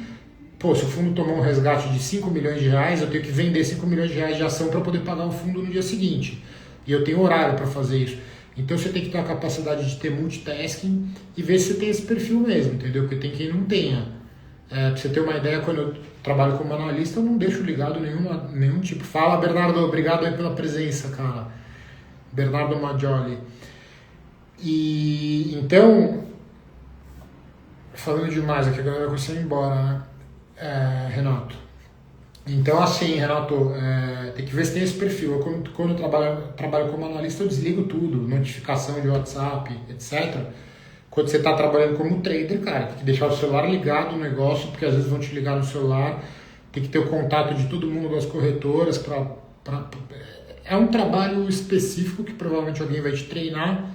Pô, se o fundo tomou um resgate de 5 milhões de reais, eu tenho que vender 5 milhões de reais de ação para poder pagar o fundo no dia seguinte. E eu tenho horário para fazer isso. Então você tem que ter a capacidade de ter multitasking e ver se você tem esse perfil mesmo, entendeu? Porque tem quem não tenha. Pra você ter uma ideia, quando eu trabalho como analista, eu não deixo ligado nenhum tipo. Fala, Bernardo, obrigado aí pela presença, cara. Bernardo Maggioli. E então, falando demais aqui, a galera vai ir embora, né? Renato. Então, assim, Renato, tem que ver se tem esse perfil. Quando eu trabalho como analista, eu desligo tudo, notificação de WhatsApp, etc. Quando você está trabalhando como trader, cara, tem que deixar o celular ligado no negócio, porque às vezes vão te ligar no celular, tem que ter o contato de todo mundo das corretoras. É um trabalho específico que provavelmente alguém vai te treinar.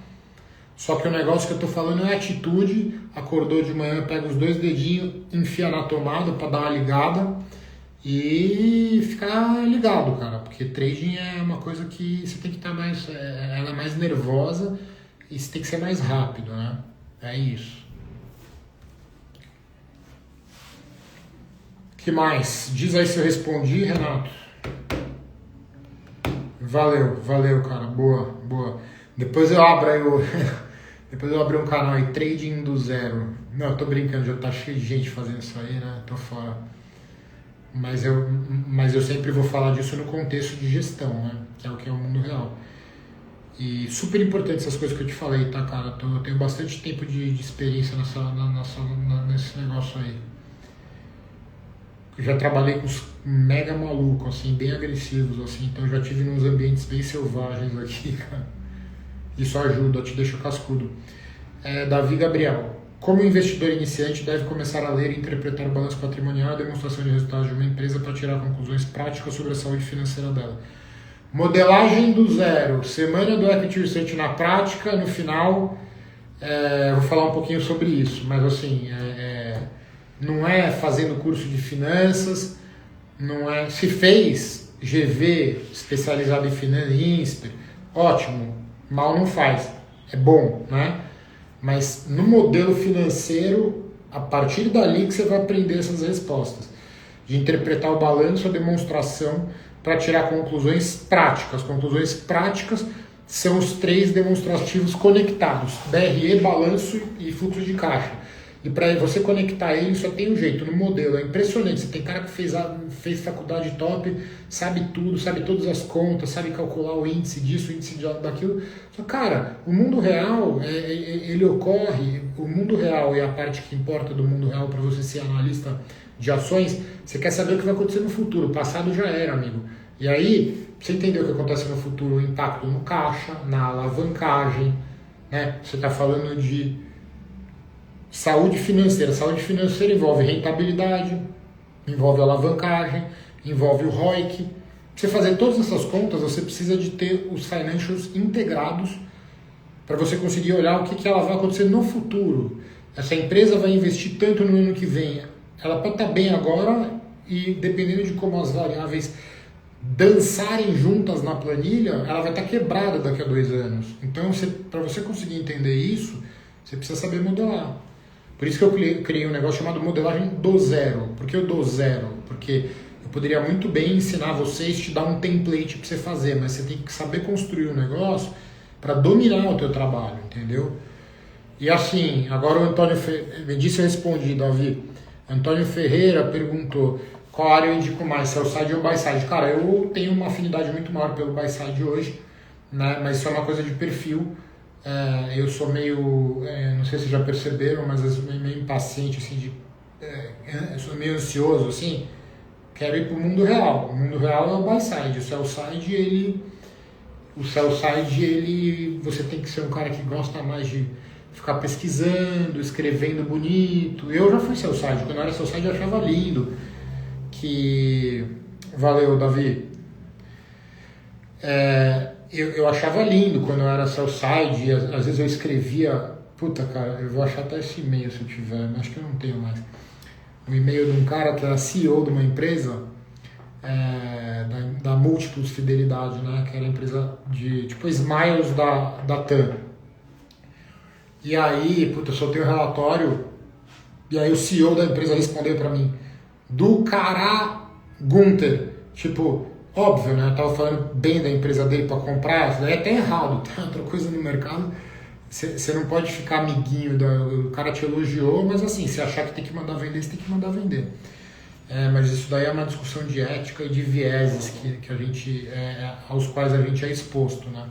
Só que o negócio que eu tô falando é atitude. Acordou de manhã, pega os 2 dedinhos, enfia na tomada para dar uma ligada e ficar ligado, cara. Porque trading é uma coisa que você tem que estar mais... ela é mais nervosa e você tem que ser mais rápido, né? É isso. O que mais? Diz aí se eu respondi, Renato. Valeu, cara. Boa. Depois eu abro aí Depois eu abri um canal aí, Trading do Zero. Não, eu tô brincando, já tá cheio de gente fazendo isso aí, né? Tô fora. Mas eu sempre vou falar disso no contexto de gestão, né? Que é o mundo real. E super importante essas coisas que eu te falei, tá, cara? Eu tenho bastante tempo de experiência nesse negócio aí. Eu já trabalhei com os mega malucos, assim, bem agressivos, assim. Então eu já tive nos ambientes bem selvagens aqui, cara. Isso ajuda, te deixa cascudo. Davi Gabriel. Como o investidor iniciante deve começar a ler e interpretar o balanço patrimonial e a demonstração de resultados de uma empresa para tirar conclusões práticas sobre a saúde financeira dela? Modelagem do zero, semana do Equity Research na prática, no final eu vou falar um pouquinho sobre isso, mas assim, não é fazendo curso de finanças, não é. Se fez GV especializado em finanças, INSPER, ótimo, mal não faz, é bom, né? Mas no modelo financeiro, a partir dali que você vai aprender essas respostas, de interpretar o balanço, a demonstração, para tirar conclusões práticas. Conclusões práticas são os 3 demonstrativos conectados, BRE, balanço e fluxo de caixa. E para você conectar ele só tem um jeito, no modelo. É impressionante, você tem cara que fez faculdade top, sabe tudo, sabe todas as contas, sabe calcular o índice disso, o índice daquilo. Só, cara, o mundo real, ele ocorre, o mundo real e a parte que importa do mundo real para você ser analista de ações, você quer saber o que vai acontecer no futuro, o passado já era, amigo. E aí, você entendeu o que acontece no futuro, o impacto no caixa, na alavancagem, né? Você está falando de saúde financeira. Saúde financeira envolve rentabilidade, envolve alavancagem, envolve o ROIC. Para você fazer todas essas contas, você precisa de ter os financials integrados para você conseguir olhar o que ela vai acontecer no futuro. Essa empresa vai investir tanto no ano que vem. Ela pode estar bem agora e, dependendo de como as variáveis dançarem juntas na planilha, ela vai estar quebrada daqui a 2 anos. Então, para você conseguir entender isso, você precisa saber modelar. Por isso que eu criei um negócio chamado modelagem do zero. Por que eu dou zero? Porque eu poderia muito bem ensinar vocês, te dar um template para você fazer, mas você tem que saber construir um negócio para dominar o teu trabalho, entendeu? E assim, agora o Antônio disse, eu respondi, Davi. Antônio Ferreira perguntou qual área eu indico mais, sell-side ou buy-side. Cara, eu tenho uma afinidade muito maior pelo buy-side hoje, né? Mas isso é uma coisa de perfil. Eu sou meio, não sei se já perceberam, mas eu sou meio impaciente, assim, eu sou meio ansioso, assim, quero ir pro mundo real. O mundo real é o buy-side, o sell-side, você tem que ser um cara que gosta mais de ficar pesquisando, escrevendo bonito. Eu já fui sell-side, quando eu era sell-side eu achava lindo, valeu, Davi. Eu achava lindo quando eu era sell-side, e às vezes eu escrevia, puta cara, eu vou achar até esse e-mail se eu tiver, mas acho que eu não tenho mais. Um e-mail de um cara que era CEO de uma empresa, da Múltiplos Fidelidade, né, que era a empresa de, tipo, Smiles da TAM. E aí, puta, eu soltei um relatório, e aí o CEO da empresa respondeu pra mim, do cara Gunther, tipo, óbvio, né? Eu tava falando bem da empresa dele para comprar, isso daí é até errado, tá? Outra coisa no mercado, você não pode ficar amiguinho, o cara te elogiou, mas assim, se achar que tem que mandar vender, você tem que mandar vender. Mas isso daí é uma discussão de ética e de vieses que a gente, aos quais a gente é exposto, né?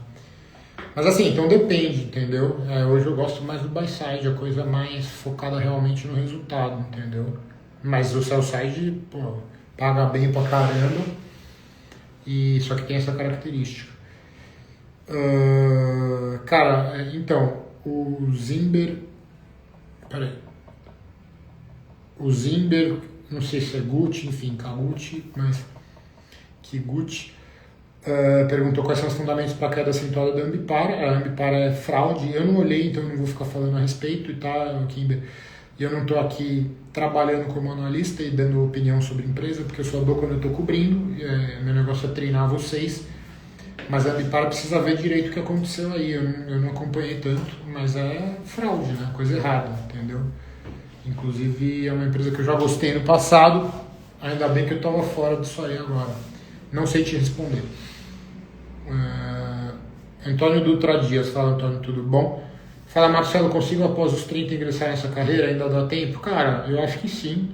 Mas assim, então depende, entendeu? Hoje eu gosto mais do buy-side, a coisa mais focada realmente no resultado, entendeu? Mas o sell-side, pô, paga bem pra caramba, só que tem essa característica. Cara, então, o Zimber, não sei se é Gucci, enfim, Kaguchi, mas Kiguchi, perguntou quais são os fundamentos para a queda acentuada da Ambipar. A Ambipar é fraude, eu não olhei, então eu não vou ficar falando a respeito, tá, Kimber? E eu não estou aqui trabalhando como analista e dando opinião sobre a empresa, porque eu só dou quando eu estou cobrindo, meu negócio é treinar vocês, mas a Ambipar precisa ver direito o que aconteceu aí, eu não acompanhei tanto, mas é fraude, né? Coisa errada, entendeu? Inclusive é uma empresa que eu já gostei no passado, ainda bem que eu estava fora disso aí agora. Não sei te responder. Antônio Dutra Dias, fala Antônio, tudo bom? Fala Marcelo, consigo após os 30 ingressar nessa carreira? Ainda dá tempo? Cara, eu acho que sim.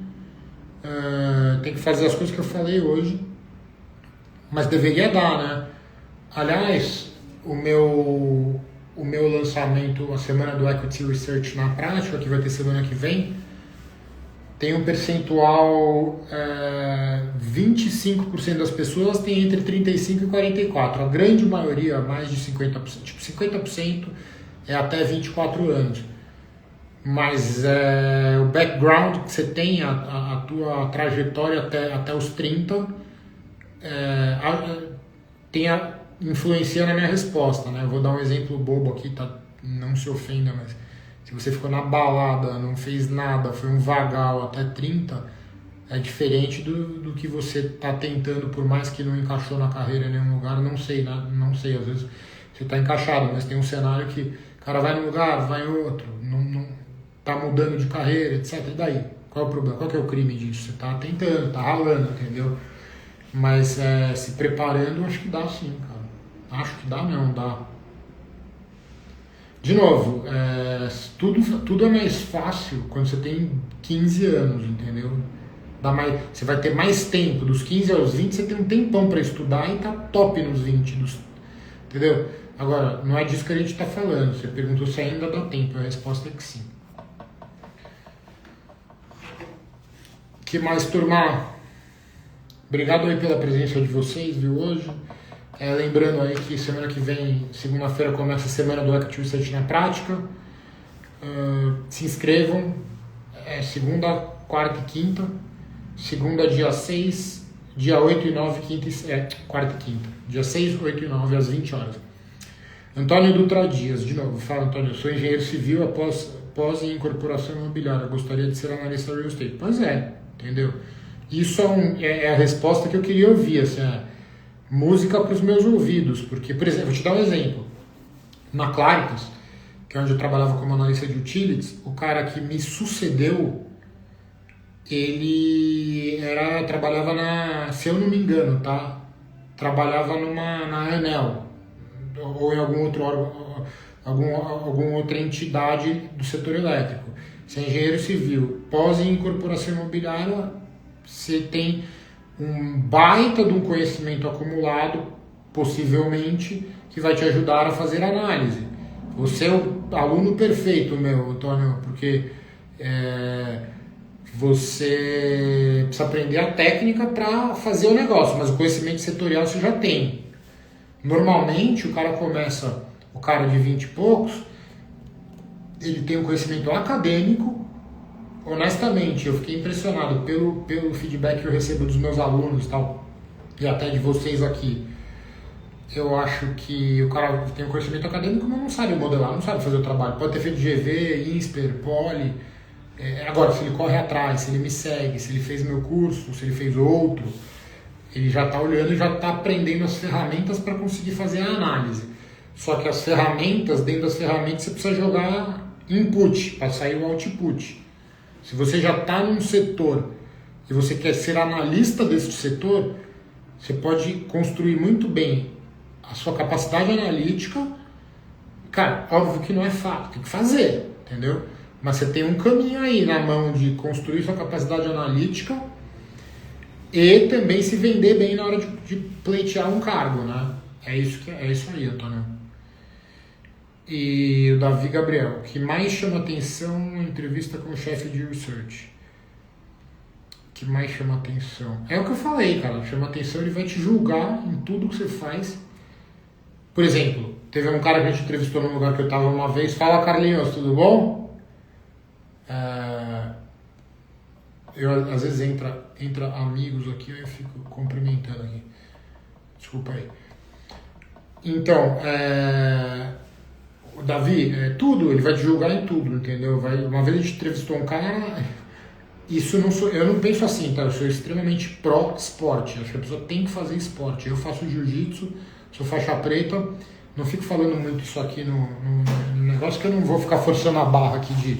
Tem que fazer as coisas que eu falei hoje, mas deveria dar, né? Aliás, o meu lançamento, a semana do Equity Research na prática, que vai ter semana que vem, tem um percentual, 25% das pessoas tem entre 35 e 44. A grande maioria, mais de 50%. Tipo, 50% é até 24 anos. Mas o background que você tem, a tua trajetória até os 30, influencia na minha resposta, né? Eu vou dar um exemplo bobo aqui, tá? Não se ofenda, mas se você ficou na balada, não fez nada, foi um vagal até 30, é diferente do que você tá tentando, por mais que não encaixou na carreira em nenhum lugar, não sei, né? Não sei, às vezes você tá encaixado, mas tem um cenário que o cara vai num lugar, vai em outro, não tá mudando de carreira, etc. E daí? Qual é o problema? Qual que é o crime disso? Você tá tentando, tá ralando, entendeu? Mas se preparando, acho que dá sim, cara. Acho que dá mesmo, dá. De novo, tudo é mais fácil quando você tem 15 anos, entendeu? Você vai ter mais tempo. Dos 15 aos 20 você tem um tempão para estudar e tá top nos 20, entendeu? Agora, não é disso que a gente tá falando. Você perguntou se ainda dá tempo. A resposta é que sim. Que mais, turma? Obrigado aí pela presença de vocês, viu, hoje. Lembrando aí que semana que vem, segunda-feira, começa a semana do Active Research na prática. Se inscrevam. Segunda, quarta e quinta. Segunda, dia 6, dia 8 e 9, quarta e quinta. Dia 6, 8 e 9, às 20 horas. Antônio Dutra Dias, de novo. Fala, Antônio, eu sou engenheiro civil após em incorporação imobiliária. Gostaria de ser analista real estate. Pois é, entendeu? Isso é a resposta que eu queria ouvir, assim, música para os meus ouvidos, porque, por exemplo, vou te dar um exemplo. Na Claricas, que é onde eu trabalhava como analista de utilities, o cara que me sucedeu, ele trabalhava se eu não me engano, tá? Trabalhava na ANEEL, ou em algum outro órgão, alguma outra entidade do setor elétrico. Você é engenheiro civil, pós em incorporação imobiliária, você tem um baita de um conhecimento acumulado, possivelmente, que vai te ajudar a fazer análise. Você é o aluno perfeito, meu, Antônio, porque você precisa aprender a técnica para fazer o negócio, mas o conhecimento setorial você já tem. Normalmente, o cara de 20 e poucos, ele tem um conhecimento acadêmico. Honestamente, eu fiquei impressionado pelo feedback que eu recebo dos meus alunos e tal, e até de vocês aqui. Eu acho que o cara tem um conhecimento acadêmico, mas não sabe modelar, não sabe fazer o trabalho. Pode ter feito GV, INSPER, Poli. Agora, se ele corre atrás, se ele me segue, se ele fez meu curso, se ele fez outro, ele já está olhando e já está aprendendo as ferramentas para conseguir fazer a análise. Só que as ferramentas, dentro das ferramentas, você precisa jogar input para sair o output. Se você já está num setor e você quer ser analista desse setor, você pode construir muito bem a sua capacidade analítica. Cara, óbvio que não é fácil, tem que fazer, entendeu? Mas você tem um caminho aí na mão de construir sua capacidade analítica e também se vender bem na hora de pleitear um cargo, né? É isso aí, Antônio. E o Davi Gabriel, o que mais chama atenção na entrevista com o chefe de research? O que mais chama atenção? É o que eu falei, cara. Chama atenção, ele vai te julgar em tudo que você faz. Por exemplo, teve um cara que a gente entrevistou num lugar que eu estava uma vez. Fala, Carlinhos, tudo bom? Às vezes entra amigos aqui, eu fico cumprimentando aqui. Desculpa aí. Então, o Davi, tudo, ele vai te julgar em tudo, entendeu? Uma vez a gente entrevistou um cara, eu não penso assim, tá? Eu sou extremamente pró-esporte, acho que a pessoa tem que fazer esporte. Eu faço jiu-jitsu, sou faixa preta, não fico falando muito isso aqui no negócio, que eu não vou ficar forçando a barra aqui de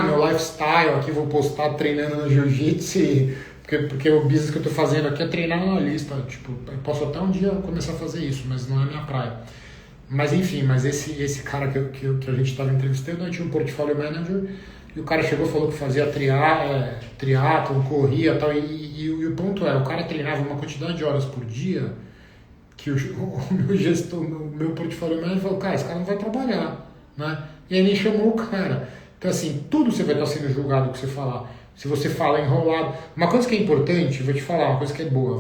meu lifestyle, aqui vou postar treinando no jiu-jitsu, porque o business que eu tô fazendo aqui é treinar analista, tipo, eu posso até um dia começar a fazer isso, mas não é minha praia. Mas enfim, esse cara que a gente estava entrevistando, eu tinha um portfólio manager, e o cara chegou e falou que fazia triatlon, corria e tal, e o ponto o cara treinava uma quantidade de horas por dia, que o meu gestor, o meu portfólio manager falou, cara, esse cara não vai trabalhar, né? E aí ele chamou o cara. Então assim, tudo você vai estar sendo julgado o que você falar. Se você fala enrolado. Uma coisa que é importante, vou te falar, uma coisa que é boa,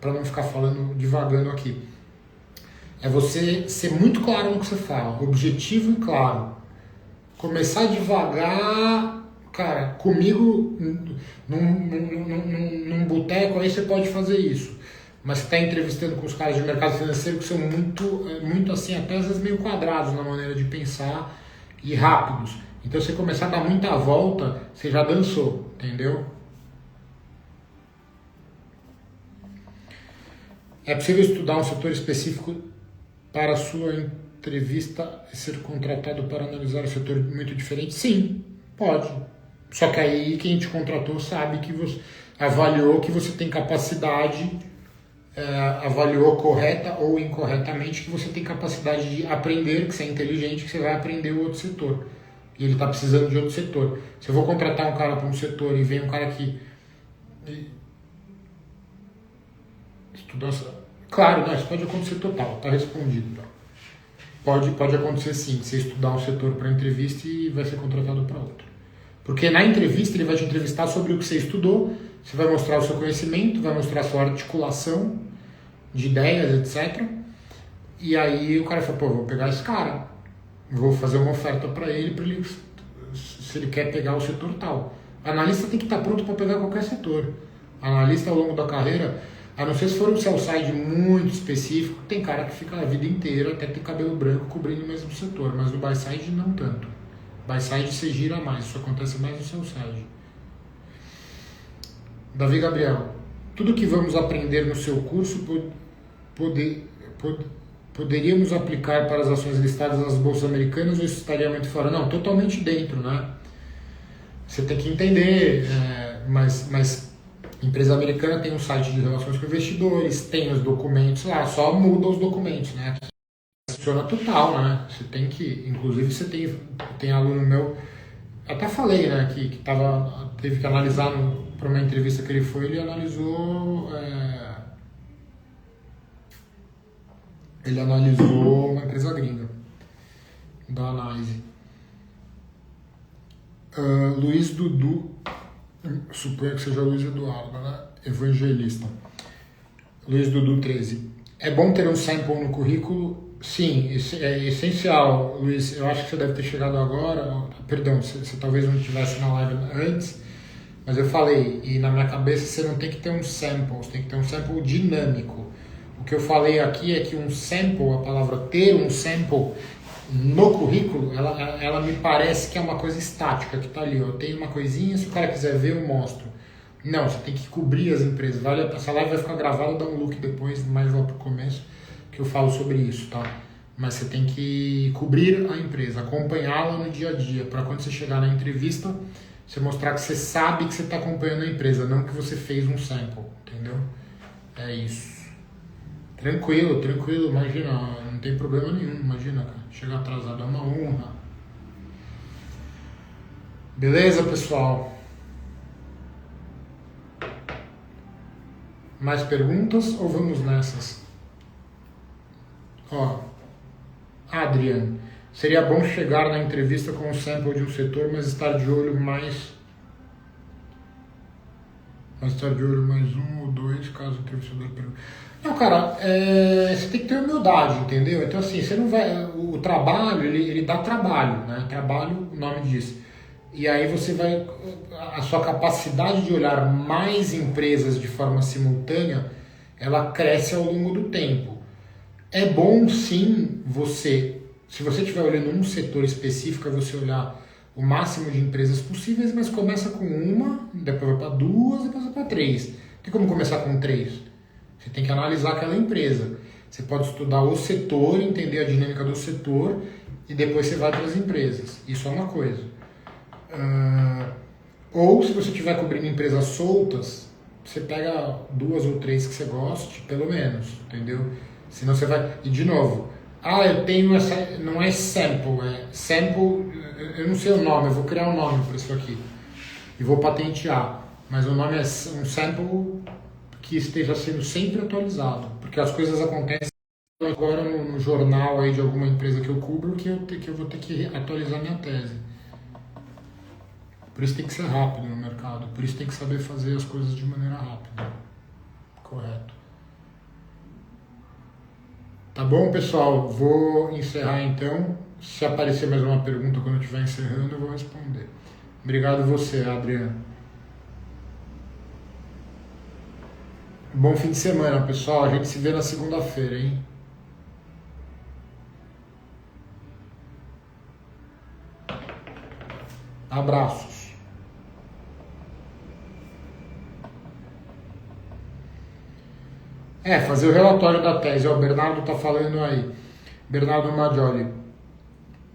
para não ficar falando devagando aqui. É você ser muito claro no que você fala, objetivo e claro. Começar devagar, cara, comigo, num boteco, aí você pode fazer isso. Mas você está entrevistando com os caras de mercado financeiro que são muito assim, até às vezes meio quadrados na maneira de pensar e rápidos. Então, você começar a dar muita volta, você já dançou, entendeu? É possível estudar um setor específico para a sua entrevista e ser contratado para analisar um setor muito diferente? Sim, pode. Só que aí quem te contratou sabe que você avaliou que você tem capacidade, avaliou correta ou incorretamente que você tem capacidade de aprender, que você é inteligente, que você vai aprender o outro setor. E ele está precisando de outro setor. Se eu vou contratar um cara para um setor e vem um cara que estudou... Claro, não, isso pode acontecer total, está respondido. Tá? Pode acontecer sim, você estudar um setor para entrevista e vai ser contratado para outro. Porque na entrevista ele vai te entrevistar sobre o que você estudou, você vai mostrar o seu conhecimento, vai mostrar a sua articulação de ideias, etc. E aí o cara fala, pô, vou pegar esse cara, vou fazer uma oferta para ele, se ele quer pegar o setor tal. O analista tem que estar pronto para pegar qualquer setor. O analista ao longo da carreira, a não ser se for um sell-side muito específico, tem cara que fica a vida inteira até ter cabelo branco cobrindo o mesmo setor, mas no buy-side não tanto. Buy-side você gira mais, isso acontece mais no sell-side. Davi Gabriel, tudo que vamos aprender no seu curso poderíamos aplicar para as ações listadas nas bolsas americanas ou isso estaria muito fora? Não, totalmente dentro, né? Você tem que entender, mas empresa americana tem um site de relações com investidores, tem os documentos lá, só muda os documentos, né? Aqui funciona total, né? Você tem que, inclusive você tem aluno meu, até falei, né, que teve que analisar para uma entrevista que ele foi, ele analisou uma empresa gringa da análise. Luiz Dudu, suponho que seja Luiz Eduardo, né? Evangelista. Luiz Dudu 13. É bom ter um sample no currículo? Sim, é essencial, Luiz. Eu acho que você deve ter chegado agora. Perdão, você talvez não estivesse na live antes, mas eu falei, e na minha cabeça você não tem que ter um sample, você tem que ter um sample dinâmico. O que eu falei aqui é que um sample, a palavra ter um sample no currículo, ela me parece que é uma coisa estática, que está ali, ó, eu tenho uma coisinha, se o cara quiser ver eu mostro. Não, você tem que cobrir as empresas. Essa live vai ficar gravada, dá um look depois, mais lá pro começo, que eu falo sobre isso, tá? Mas você tem que cobrir a empresa, acompanhá-la no dia a dia, para quando você chegar na entrevista, você mostrar que você sabe que você está acompanhando a empresa, não que você fez um sample, entendeu? É isso. Tranquilo, imagina, não tem problema nenhum, imagina, cara, chegar atrasado é uma honra. Beleza, pessoal? Mais perguntas ou vamos nessas? Ó, Adrian, seria bom chegar na entrevista com um sample de um setor, mas estar de olho mais um ou dois, caso o entrevistador pergunte. Não, cara, você tem que ter humildade, entendeu? Então, assim, você não vai... O trabalho, ele dá trabalho, né? Trabalho, o nome diz. E aí você vai... A sua capacidade de olhar mais empresas de forma simultânea, ela cresce ao longo do tempo. É bom, sim, se você estiver olhando um setor específico, é você olhar o máximo de empresas possíveis, mas começa com uma, depois vai para duas, depois vai para três. Tem como começar com três? Você tem que analisar aquela empresa. Você pode estudar o setor, entender a dinâmica do setor e depois você vai para as empresas. Isso é uma coisa. Ou se você estiver cobrindo empresas soltas, você pega duas ou três que você goste, pelo menos, entendeu? Senão você vai... E de novo, eu tenho essa... Não é sample, é sample... Eu não sei o nome, eu vou criar um nome para isso aqui. E vou patentear. Mas o nome é um sample que esteja sendo sempre atualizado. Porque as coisas acontecem agora no jornal aí de alguma empresa que eu cubro que eu vou ter que atualizar minha tese. Por isso tem que ser rápido no mercado, por isso tem que saber fazer as coisas de maneira rápida. Correto. Tá bom, pessoal? Vou encerrar então. Se aparecer mais uma pergunta quando eu estiver encerrando, eu vou responder. Obrigado você, Adriano. Bom fim de semana, pessoal. A gente se vê na segunda-feira, hein? Abraços. Fazer o relatório da tese. O Bernardo tá falando aí. Bernardo Maggioli.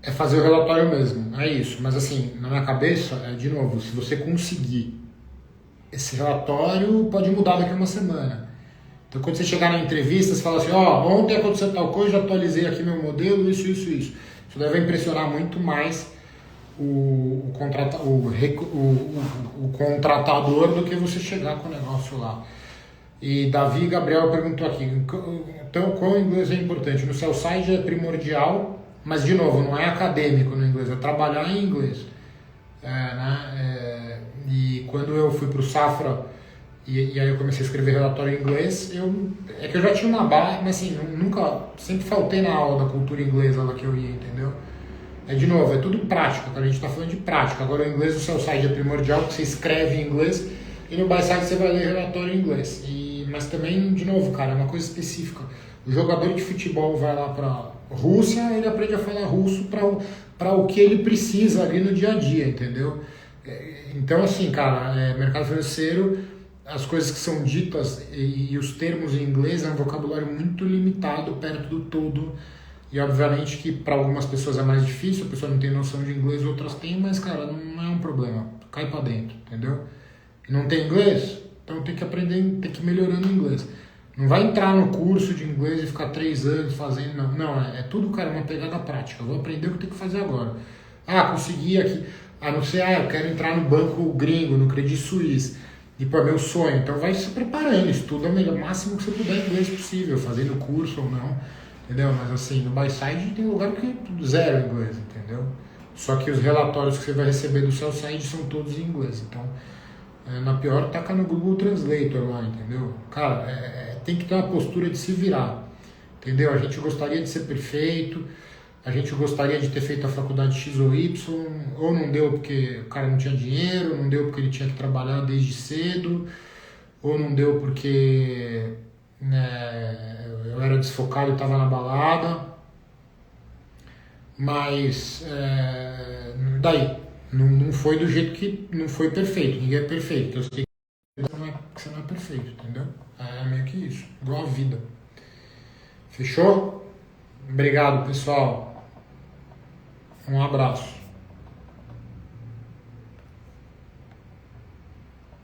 É fazer o relatório mesmo, é isso. Mas assim, na minha cabeça, de novo, se você conseguir esse relatório, pode mudar daqui a uma semana. Então quando você chegar na entrevista, você fala assim, ontem aconteceu tal coisa, já atualizei aqui meu modelo, isso. Isso deve impressionar muito mais o contratador do que você chegar com o negócio lá. E Davi Gabriel perguntou aqui, então qual inglês é importante? No seu site é primordial, mas de novo, não é acadêmico no inglês, é trabalhar em inglês. E quando eu fui para o Safra e aí eu comecei a escrever relatório em inglês, é que eu já tinha uma base, mas assim, sempre faltei na aula da cultura inglesa lá que eu ia, entendeu? De novo, é tudo prática, a gente está falando de prática. Agora o inglês do seu site é primordial, porque você escreve em inglês, e no BySide você vai ler relatório em inglês. Mas também, de novo, cara, é uma coisa específica. O jogador de futebol vai lá para Rússia, ele aprende a falar russo para o que ele precisa ali no dia a dia, entendeu? Então, assim, cara, mercado financeiro, as coisas que são ditas e os termos em inglês é um vocabulário muito limitado perto do todo. E obviamente que para algumas pessoas é mais difícil, a pessoa não tem noção de inglês, outras têm, mas, cara, não é um problema. Cai para dentro, entendeu? E não tem inglês? Então tem que aprender, tem que ir melhorando o inglês. Não vai entrar no curso de inglês e ficar 3 anos fazendo, não. Não, é tudo, cara, uma pegada prática. Eu vou aprender o que eu tenho que fazer agora. Consegui aqui. Não sei, eu quero entrar no banco gringo, no Credit Suisse. E pô, é meu sonho. Então vai se preparando, estuda o máximo que você puder inglês possível, fazendo curso ou não. Entendeu? Mas assim, no BySide tem lugar que é zero inglês, entendeu? Só que os relatórios que você vai receber do seu site são todos em inglês. Então, na pior, taca no Google Translator lá, entendeu? Cara, tem que ter uma postura de se virar, entendeu? A gente gostaria de ser perfeito, a gente gostaria de ter feito a faculdade X ou Y, ou não deu porque o cara não tinha dinheiro, não deu porque ele tinha que trabalhar desde cedo, ou não deu porque eu era desfocado e estava na balada, mas daí... Não foi do jeito que... Não foi perfeito, ninguém é perfeito. Eu sei que você não é perfeito, entendeu? É meio que isso, igual a vida. Fechou? Obrigado, pessoal. Um abraço.